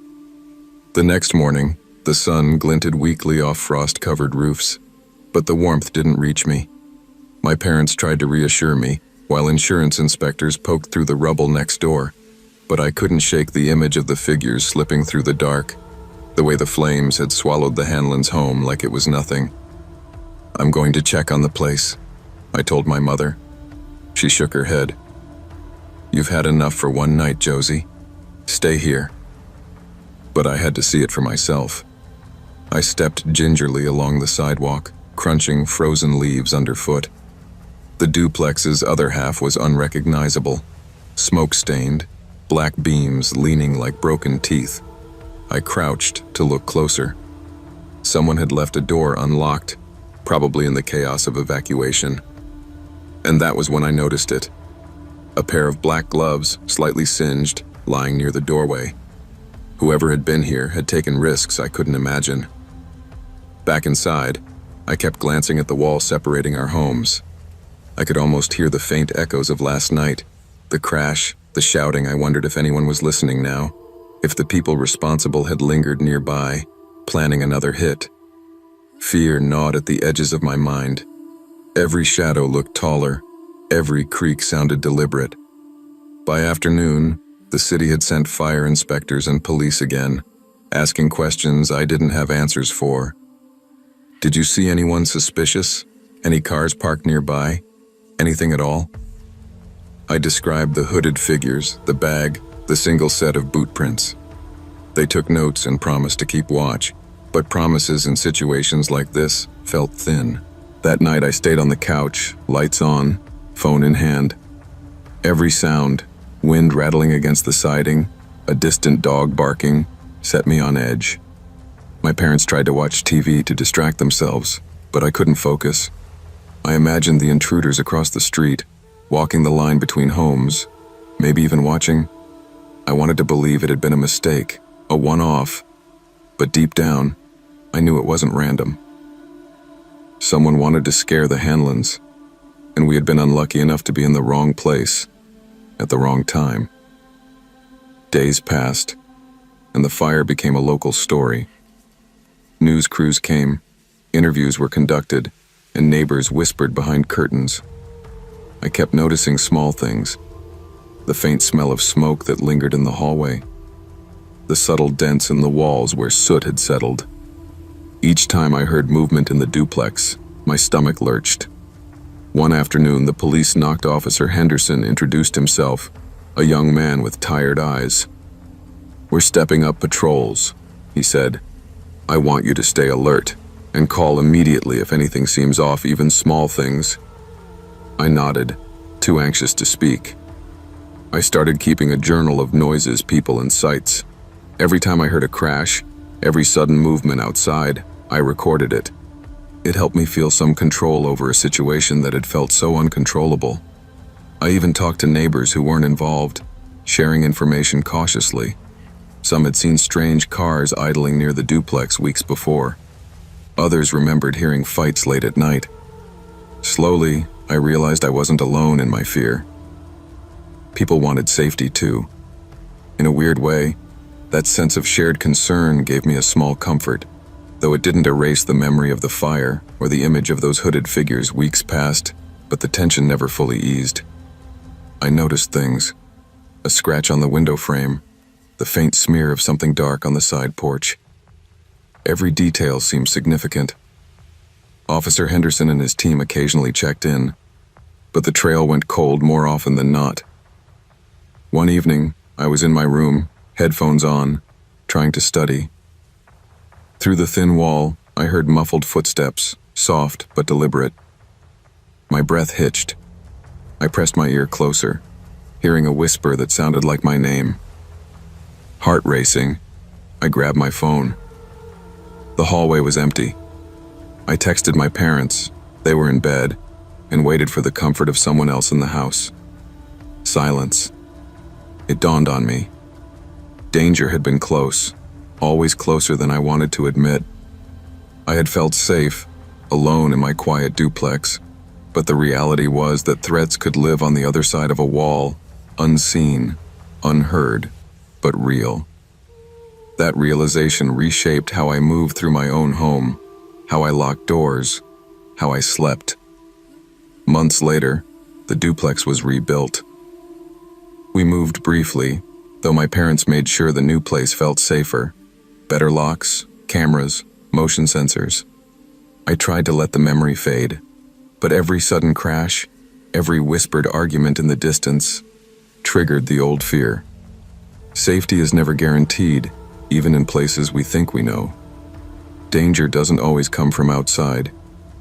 The next morning, the sun glinted weakly off frost-covered roofs, but the warmth didn't reach me. My parents tried to reassure me, while insurance inspectors poked through the rubble next door, but I couldn't shake the image of the figures slipping through the dark, the way the flames had swallowed the Hanlons' home like it was nothing. "I'm going to check on the place," I told my mother. She shook her head. "You've had enough for one night, Josie. Stay here." But I had to see it for myself. I stepped gingerly along the sidewalk, crunching frozen leaves underfoot. The duplex's other half was unrecognizable, smoke-stained, black beams leaning like broken teeth. I crouched to look closer. Someone had left a door unlocked, probably in the chaos of evacuation. And that was when I noticed it. A pair of black gloves, slightly singed, lying near the doorway. Whoever had been here had taken risks I couldn't imagine. Back inside, I kept glancing at the wall separating our homes. I could almost hear the faint echoes of last night, the crash, the shouting. I wondered if anyone was listening now, if the people responsible had lingered nearby, planning another hit. Fear gnawed at the edges of my mind. Every shadow looked taller, every creak sounded deliberate. By afternoon, the city had sent fire inspectors and police again, asking questions I didn't have answers for. Did you see anyone suspicious? Any cars parked nearby? Anything at all? I described the hooded figures, the bag, the single set of boot prints. They took notes and promised to keep watch, but promises in situations like this felt thin. That night I stayed on the couch, lights on, phone in hand. Every sound, wind rattling against the siding, a distant dog barking, set me on edge. My parents tried to watch TV to distract themselves, but I couldn't focus. I imagined the intruders across the street, walking the line between homes, maybe even watching. I wanted to believe it had been a mistake, a one-off, but deep down, I knew it wasn't random. Someone wanted to scare the Hanlons, and we had been unlucky enough to be in the wrong place, at the wrong time. Days passed, and the fire became a local story. News crews came, interviews were conducted, and neighbors whispered behind curtains. I kept noticing small things, the faint smell of smoke that lingered in the hallway, the subtle dents in the walls where soot had settled. Each time I heard movement in the duplex, my stomach lurched. One afternoon, the police knocked Officer Henderson introduced himself, a young man with tired eyes. "We're stepping up patrols," he said. "I want you to stay alert and call immediately if anything seems off, even small things." I nodded, too anxious to speak. I started keeping a journal of noises, people, and sights. Every time I heard a crash, every sudden movement outside, I recorded it. It helped me feel some control over a situation that had felt so uncontrollable. I even talked to neighbors who weren't involved, sharing information cautiously. Some had seen strange cars idling near the duplex weeks before. Others remembered hearing fights late at night. Slowly, I realized I wasn't alone in my fear. People wanted safety too. In a weird way, that sense of shared concern gave me a small comfort, though it didn't erase the memory of the fire or the image of those hooded figures. Weeks passed, but the tension never fully eased. I noticed things: a scratch on the window frame, the faint smear of something dark on the side porch. Every detail seemed significant. Officer Henderson and his team occasionally checked in, but the trail went cold more often than not. One evening, I was in my room, headphones on, trying to study. Through the thin wall, I heard muffled footsteps, soft but deliberate. My breath hitched. I pressed my ear closer, hearing a whisper that sounded like my name. Heart racing, I grabbed my phone. The hallway was empty. I texted my parents, they were in bed, and waited for the comfort of someone else in the house. Silence. It dawned on me. Danger had been close, always closer than I wanted to admit. I had felt safe, alone in my quiet duplex, but the reality was that threats could live on the other side of a wall, unseen, unheard, but real. That realization reshaped how I moved through my own home, how I locked doors, how I slept. Months later, the duplex was rebuilt. We moved briefly, though my parents made sure the new place felt safer. Better locks, cameras, motion sensors. I tried to let the memory fade, but every sudden crash, every whispered argument in the distance, triggered the old fear. Safety is never guaranteed, even in places we think we know. Danger doesn't always come from outside.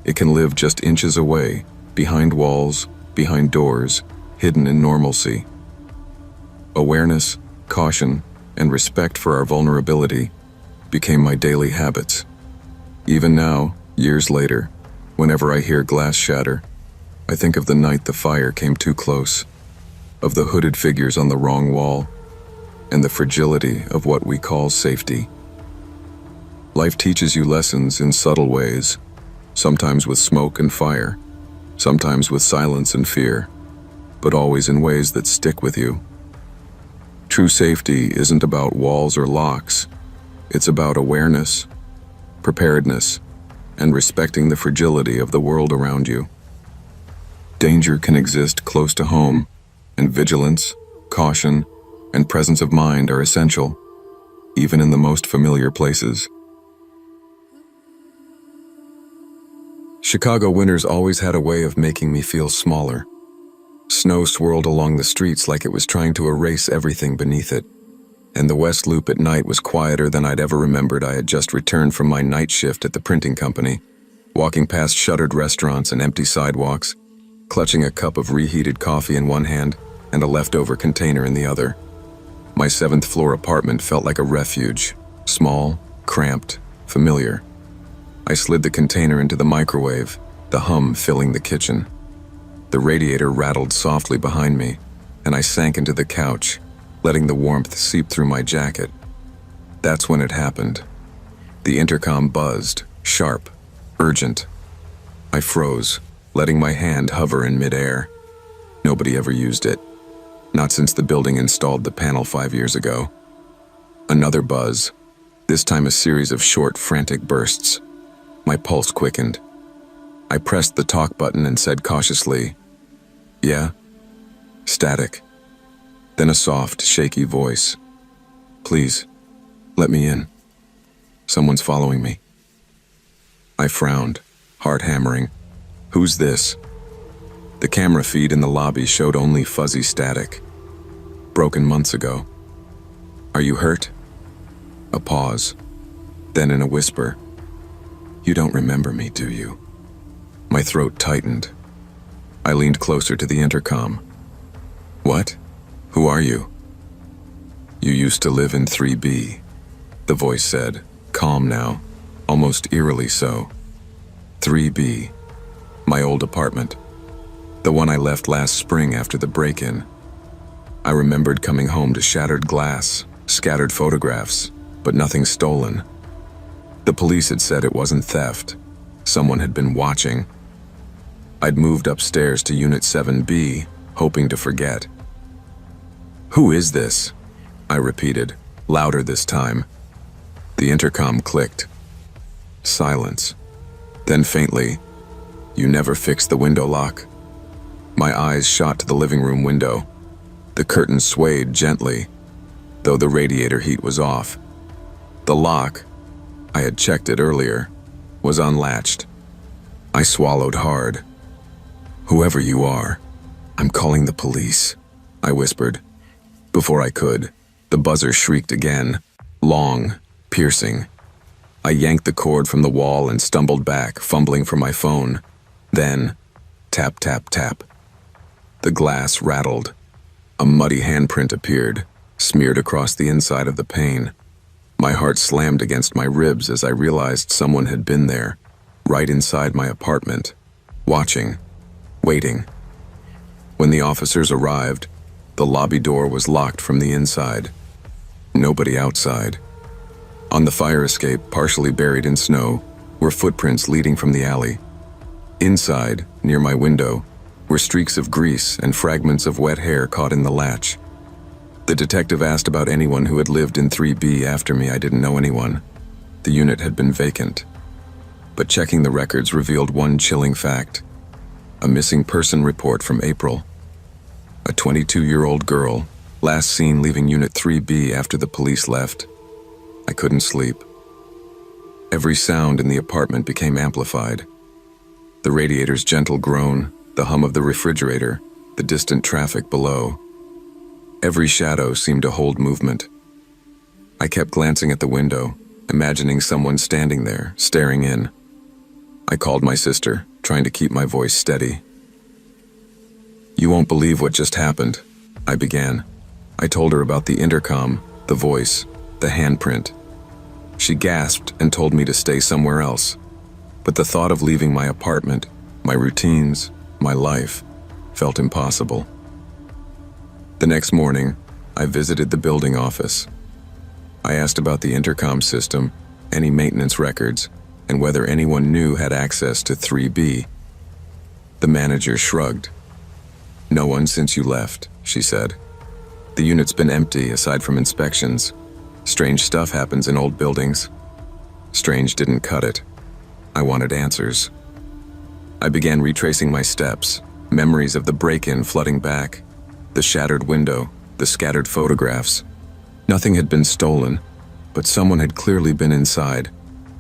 It can live just inches away, behind walls, behind doors, hidden in normalcy. Awareness, caution, and respect for our vulnerability became my daily habits. Even now, years later, whenever I hear glass shatter, I think of the night the fire came too close, of the hooded figures on the wrong wall, and the fragility of what we call safety. Life teaches you lessons in subtle ways, sometimes with smoke and fire, sometimes with silence and fear, but always in ways that stick with you. True safety isn't about walls or locks. It's about awareness, preparedness, and respecting the fragility of the world around you. Danger can exist close to home, and vigilance, caution, and presence of mind are essential, even in the most familiar places. Chicago winters always had a way of making me feel smaller. Snow swirled along the streets like it was trying to erase everything beneath it, and the West Loop at night was quieter than I'd ever remembered. I had just returned from my night shift at the printing company, walking past shuttered restaurants and empty sidewalks, clutching a cup of reheated coffee in one hand and a leftover container in the other. My 7th-floor apartment felt like a refuge, small, cramped, familiar. I slid the container into the microwave, the hum filling the kitchen. The radiator rattled softly behind me, and I sank into the couch, letting the warmth seep through my jacket. That's when it happened. The intercom buzzed, sharp, urgent. I froze, letting my hand hover in midair. Nobody ever used it. Not since the building installed the panel 5 years ago. Another buzz, this time a series of short, frantic bursts. My pulse quickened. I pressed the talk button and said cautiously, "Yeah?" Static. Then a soft, shaky voice. "Please, let me in. Someone's following me." I frowned, heart hammering. "Who's this?" The camera feed in the lobby showed only fuzzy static. Broken months ago. "Are you hurt?" A pause. Then in a whisper, "You don't remember me, do you?" My throat tightened. I leaned closer to the intercom. "What? Who are you?" "You used to live in 3B, the voice said, calm now, almost eerily so. 3B, my old apartment. The one I left last spring after the break-in. I remembered coming home to shattered glass, scattered photographs, but nothing stolen. The police had said it wasn't theft. Someone had been watching. I'd moved upstairs to Unit 7B, hoping to forget. "Who is this?" I repeated, louder this time. The intercom clicked. Silence. Then faintly, "You never fixed the window lock?" My eyes shot to the living room window. The curtains swayed gently, though the radiator heat was off. The lock, I had checked it earlier, was unlatched. I swallowed hard. "Whoever you are, I'm calling the police," I whispered. Before I could, the buzzer shrieked again, long, piercing. I yanked the cord from the wall and stumbled back, fumbling for my phone. Then, tap, tap, tap. The glass rattled. A muddy handprint appeared, smeared across the inside of the pane. My heart slammed against my ribs as I realized someone had been there, right inside my apartment, watching, waiting. When the officers arrived, the lobby door was locked from the inside. Nobody outside. On the fire escape, partially buried in snow, were footprints leading from the alley. Inside, near my window, were streaks of grease and fragments of wet hair caught in the latch. The detective asked about anyone who had lived in 3B after me. I didn't know anyone. The unit had been vacant. But checking the records revealed one chilling fact. A missing person report from April. A 22-year-old girl, last seen leaving Unit 3B after the police left. I couldn't sleep. Every sound in the apartment became amplified. The radiator's gentle groan, the hum of the refrigerator, the distant traffic below. Every shadow seemed to hold movement. I kept glancing at the window, imagining someone standing there, staring in. I called my sister, trying to keep my voice steady. "You won't believe what just happened," I began. I told her about the intercom, the voice, the handprint. She gasped and told me to stay somewhere else. But the thought of leaving my apartment, my routines, my life, felt impossible. The next morning, I visited the building office. I asked about the intercom system, any maintenance records, and whether anyone new had access to 3B. The manager shrugged. "No one since you left," she said. "The unit's been empty aside from inspections. Strange stuff happens in old buildings." Strange didn't cut it. I wanted answers. I began retracing my steps, memories of the break-in flooding back, the shattered window, the scattered photographs. Nothing had been stolen, but someone had clearly been inside.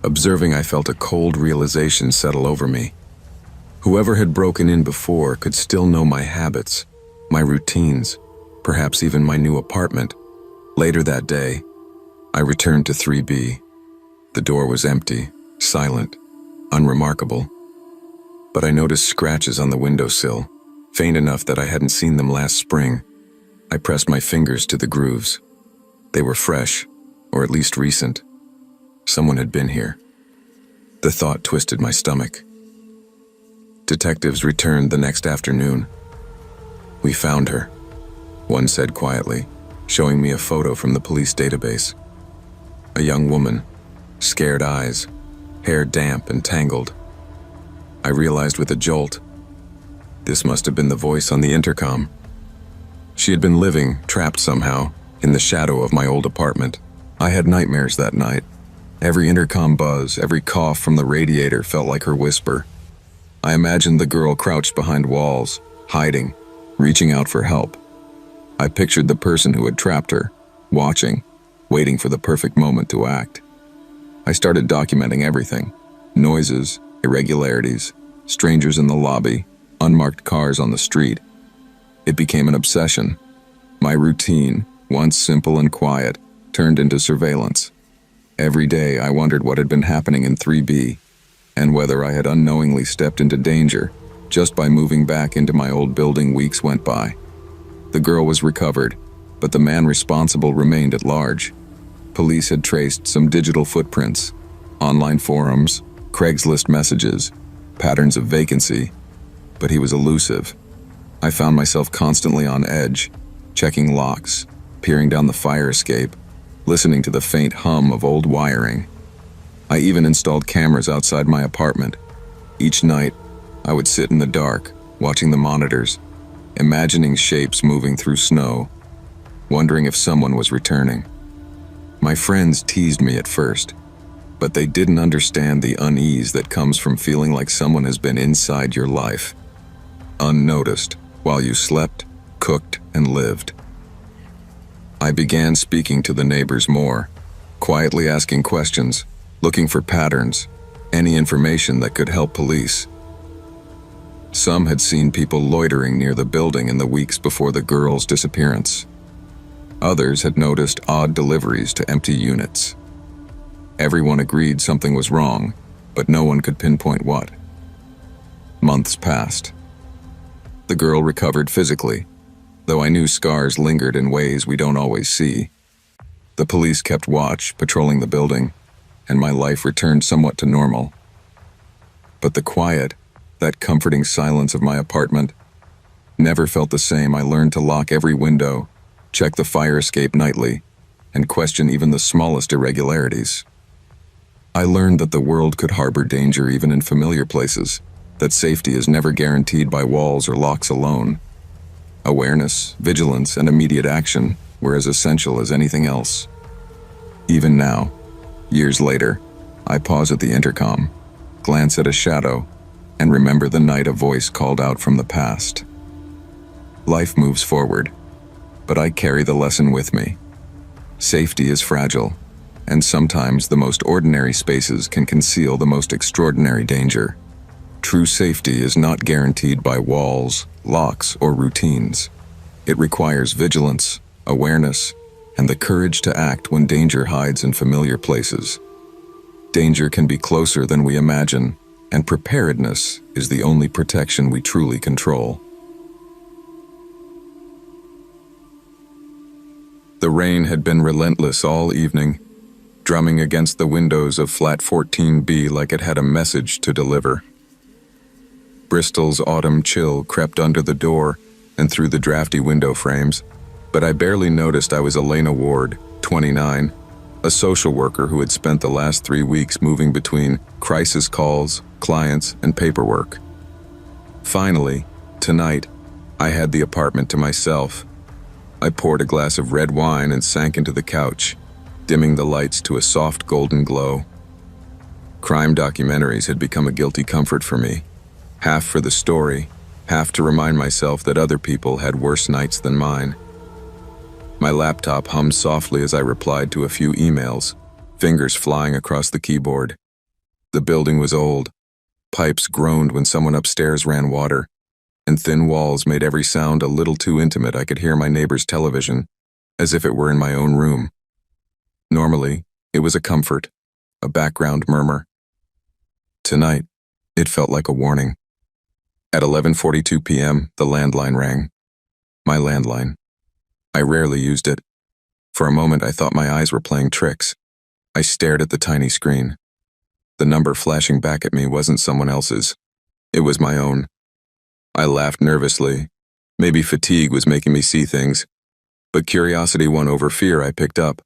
Observing, I felt a cold realization settle over me. Whoever had broken in before could still know my habits, my routines, perhaps even my new apartment. Later that day, I returned to 3B. The door was empty, silent, unremarkable. But I noticed scratches on the windowsill, faint enough that I hadn't seen them last spring. I pressed my fingers to the grooves. They were fresh, or at least recent. Someone had been here. The thought twisted my stomach. Detectives returned the next afternoon. "We found her," one said quietly, showing me a photo from the police database. A young woman, scared eyes, hair damp and tangled. I realized with a jolt, this must have been the voice on the intercom. She had been living, trapped somehow, in the shadow of my old apartment. I had nightmares that night. Every intercom buzz, every cough from the radiator felt like her whisper. I imagined the girl crouched behind walls, hiding, reaching out for help. I pictured the person who had trapped her, watching, waiting for the perfect moment to act. I started documenting everything: noises, irregularities, strangers in the lobby, unmarked cars on the street. It became an obsession. My routine, once simple and quiet, turned into surveillance. Every day I wondered what had been happening in 3B, and whether I had unknowingly stepped into danger just by moving back into my old building. Weeks went by. The girl was recovered, but the man responsible remained at large. Police had traced some digital footprints, online forums, Craigslist messages, patterns of vacancy, but he was elusive. I found myself constantly on edge, checking locks, peering down the fire escape, listening to the faint hum of old wiring. I even installed cameras outside my apartment. Each night, I would sit in the dark, watching the monitors, imagining shapes moving through snow, wondering if someone was returning. My friends teased me at first, but they didn't understand the unease that comes from feeling like someone has been inside your life, unnoticed, while you slept, cooked, and lived. I began speaking to the neighbors more, quietly asking questions, looking for patterns, any information that could help police. Some had seen people loitering near the building in the weeks before the girl's disappearance. Others had noticed odd deliveries to empty units. Everyone agreed something was wrong, but no one could pinpoint what. Months passed. The girl recovered physically, though I knew scars lingered in ways we don't always see. The police kept watch, patrolling the building, and my life returned somewhat to normal. But the quiet, that comforting silence of my apartment, never felt the same. I learned to lock every window, check the fire escape nightly, and question even the smallest irregularities. I learned that the world could harbor danger even in familiar places, that safety is never guaranteed by walls or locks alone. Awareness, vigilance, and immediate action were as essential as anything else. Even now, years later, I pause at the intercom, glance at a shadow, and remember the night a voice called out from the past. Life moves forward, but I carry the lesson with me. Safety is fragile, and sometimes the most ordinary spaces can conceal the most extraordinary danger. True safety is not guaranteed by walls, locks, or routines. It requires vigilance, awareness, and the courage to act when danger hides in familiar places. Danger can be closer than we imagine, and preparedness is the only protection we truly control. The rain had been relentless all evening, drumming against the windows of flat 14B like it had a message to deliver. Bristol's autumn chill crept under the door and through the drafty window frames, but I barely noticed I was Elena Ward, 29, a social worker who had spent the last 3 weeks moving between crisis calls, clients, and paperwork. Finally, tonight, I had the apartment to myself. I poured a glass of red wine and sank into the couch, dimming the lights to a soft golden glow. Crime documentaries had become a guilty comfort for me, half for the story, half to remind myself that other people had worse nights than mine. My laptop hummed softly as I replied to a few emails, fingers flying across the keyboard. The building was old. Pipes groaned when someone upstairs ran water, and thin walls made every sound a little too intimate. I could hear my neighbor's television, as if it were in my own room. Normally, it was a comfort, a background murmur. Tonight, it felt like a warning. At 11:42 p.m., the landline rang. My landline. I rarely used it. For a moment, I thought my eyes were playing tricks. I stared at the tiny screen. The number flashing back at me wasn't someone else's. It was my own. I laughed nervously. Maybe fatigue was making me see things, but curiosity won over fear. I picked up.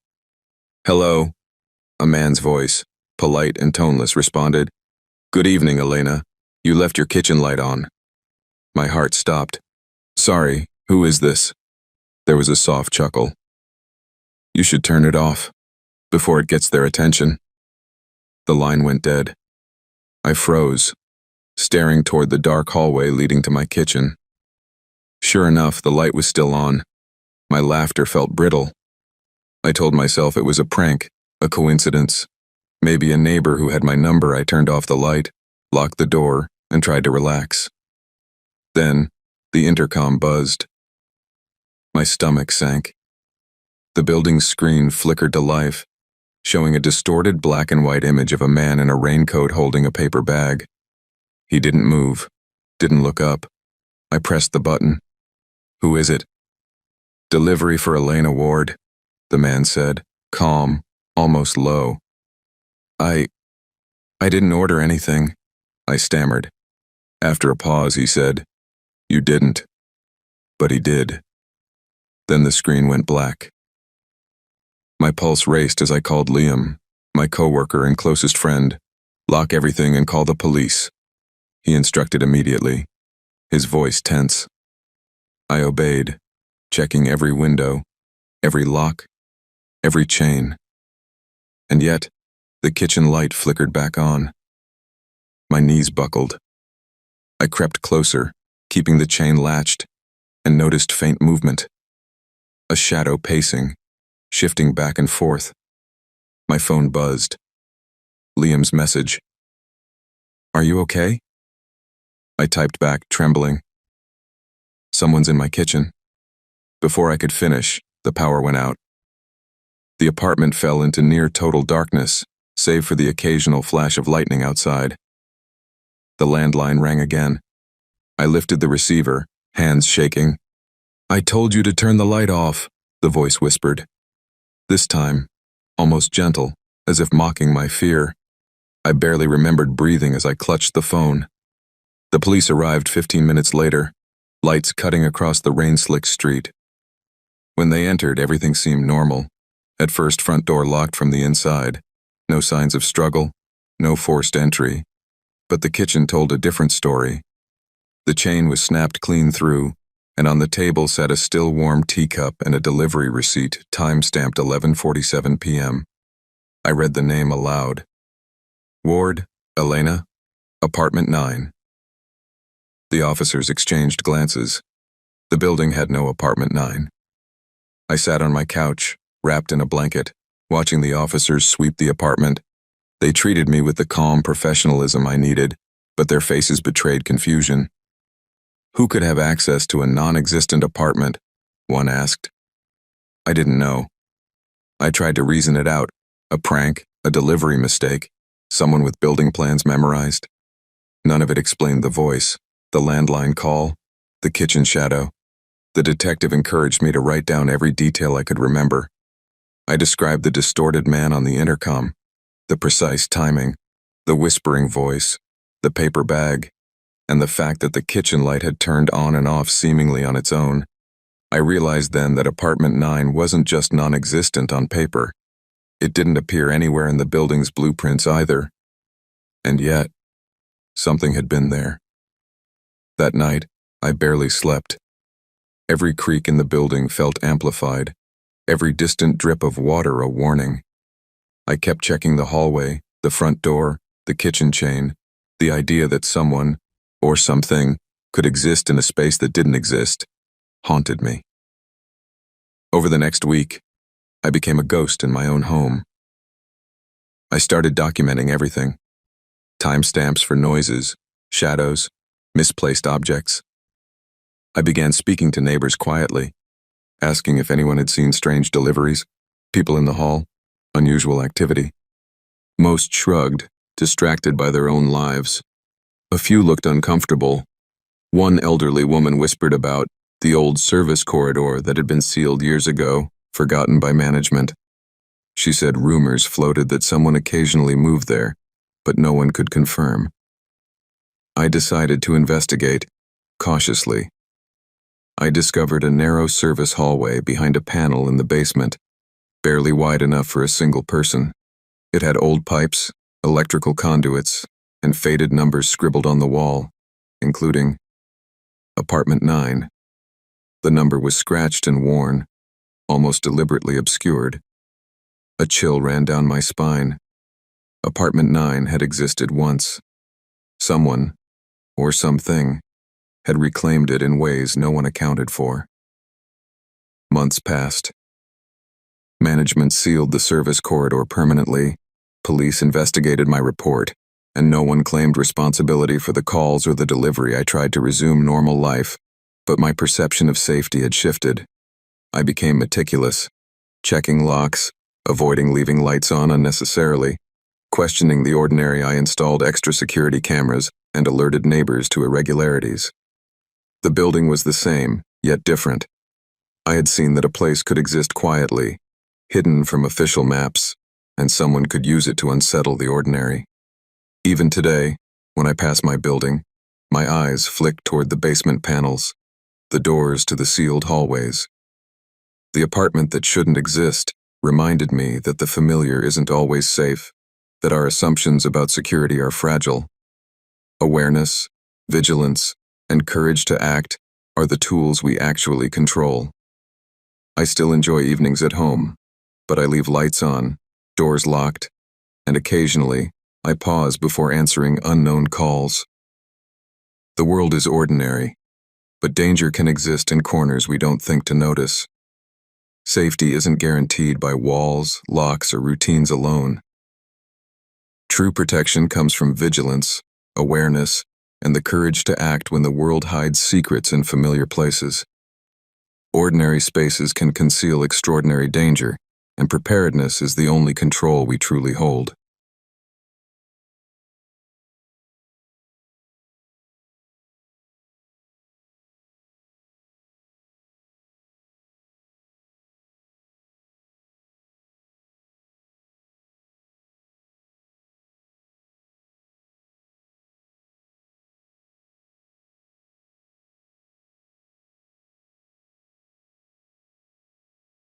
"Hello," a man's voice, polite and toneless, responded. "Good evening, Elena. You left your kitchen light on." My heart stopped. "Sorry, who is this?" There was a soft chuckle. "You should turn it off, before it gets their attention." The line went dead. I froze, staring toward the dark hallway leading to my kitchen. Sure enough, the light was still on. My laughter felt brittle. I told myself it was a prank, a coincidence. Maybe a neighbor who had my number. I turned off the light, locked the door, and tried to relax. Then, the intercom buzzed. My stomach sank. The building's screen flickered to life, showing a distorted black and white image of a man in a raincoat holding a paper bag. He didn't move, didn't look up. I pressed the button. "Who is it?" "Delivery for Elena Ward," the man said, calm, almost low. I didn't order anything," I stammered. After a pause, he said, "You didn't." But he did. Then the screen went black. My pulse raced as I called Liam, my coworker and closest friend. "Lock everything and call the police," he instructed immediately, his voice tense. I obeyed, checking every window, every lock, every chain. And yet, the kitchen light flickered back on. My knees buckled. I crept closer, keeping the chain latched, and noticed faint movement. A shadow pacing, shifting back and forth. My phone buzzed. Liam's message. "Are you okay?" I typed back, trembling. "Someone's in my kitchen." Before I could finish, the power went out. The apartment fell into near total darkness, save for the occasional flash of lightning outside. The landline rang again. I lifted the receiver, hands shaking. "I told you to turn the light off," the voice whispered. This time, almost gentle, as if mocking my fear. I barely remembered breathing as I clutched the phone. The police arrived 15 minutes later, lights cutting across the rain-slicked street. When they entered, everything seemed normal. At first, front door locked from the inside. No signs of struggle, no forced entry. But the kitchen told a different story. The chain was snapped clean through, and on the table sat a still warm teacup and a delivery receipt time-stamped 11:47 p.m. I read the name aloud. "Ward, Elena, apartment 9. The officers exchanged glances. The building had no apartment 9. I sat on my couch, wrapped in a blanket, watching the officers sweep the apartment. They treated me with the calm professionalism I needed, but their faces betrayed confusion. Who could have access to a non-existent apartment? One asked. I didn't know. I tried to reason it out. A prank, a delivery mistake, someone with building plans memorized. None of it explained the voice, the landline call, the kitchen shadow. The detective encouraged me to write down every detail I could remember. I described the distorted man on the intercom, the precise timing, the whispering voice, the paper bag, and the fact that the kitchen light had turned on and off seemingly on its own. I realized then that apartment 9 wasn't just non-existent on paper. It didn't appear anywhere in the building's blueprints either. And yet, something had been there. That night, I barely slept. Every creak in the building felt amplified, every distant drip of water a warning. I kept checking the hallway, the front door, the kitchen chain. The idea that someone, or something, could exist in a space that didn't exist, haunted me. Over the next week, I became a ghost in my own home. I started documenting everything. Timestamps for noises, shadows, misplaced objects. I began speaking to neighbors quietly, asking if anyone had seen strange deliveries, people in the hall, unusual activity. Most shrugged, distracted by their own lives. A few looked uncomfortable. One elderly woman whispered about the old service corridor that had been sealed years ago, forgotten by management. She said rumors floated that someone occasionally moved there, but no one could confirm. I decided to investigate, cautiously. I discovered a narrow service hallway behind a panel in the basement, barely wide enough for a single person. It had old pipes, electrical conduits, and faded numbers scribbled on the wall, including Apartment 9. The number was scratched and worn, almost deliberately obscured. A chill ran down my spine. Apartment 9 had existed once. Someone, or something, had reclaimed it in ways no one accounted for. Months passed. Management sealed the service corridor permanently. Police investigated my report, and no one claimed responsibility for the calls or the delivery. I tried to resume normal life, but my perception of safety had shifted. I became meticulous, checking locks, avoiding leaving lights on unnecessarily, questioning the ordinary. I installed extra security cameras and alerted neighbors to irregularities. The building was the same, yet different. I had seen that a place could exist quietly, hidden from official maps, and someone could use it to unsettle the ordinary. Even today, when I pass my building, my eyes flick toward the basement panels, the doors to the sealed hallways. The apartment that shouldn't exist reminded me that the familiar isn't always safe, that our assumptions about security are fragile. Awareness, vigilance, and courage to act are the tools we actually control. I still enjoy evenings at home, but I leave lights on, doors locked, and occasionally I pause before answering unknown calls. The world is ordinary, but danger can exist in corners we don't think to notice. Safety isn't guaranteed by walls, locks, or routines alone. True protection comes from vigilance, awareness, and the courage to act when the world hides secrets in familiar places. Ordinary spaces can conceal extraordinary danger, and preparedness is the only control we truly hold.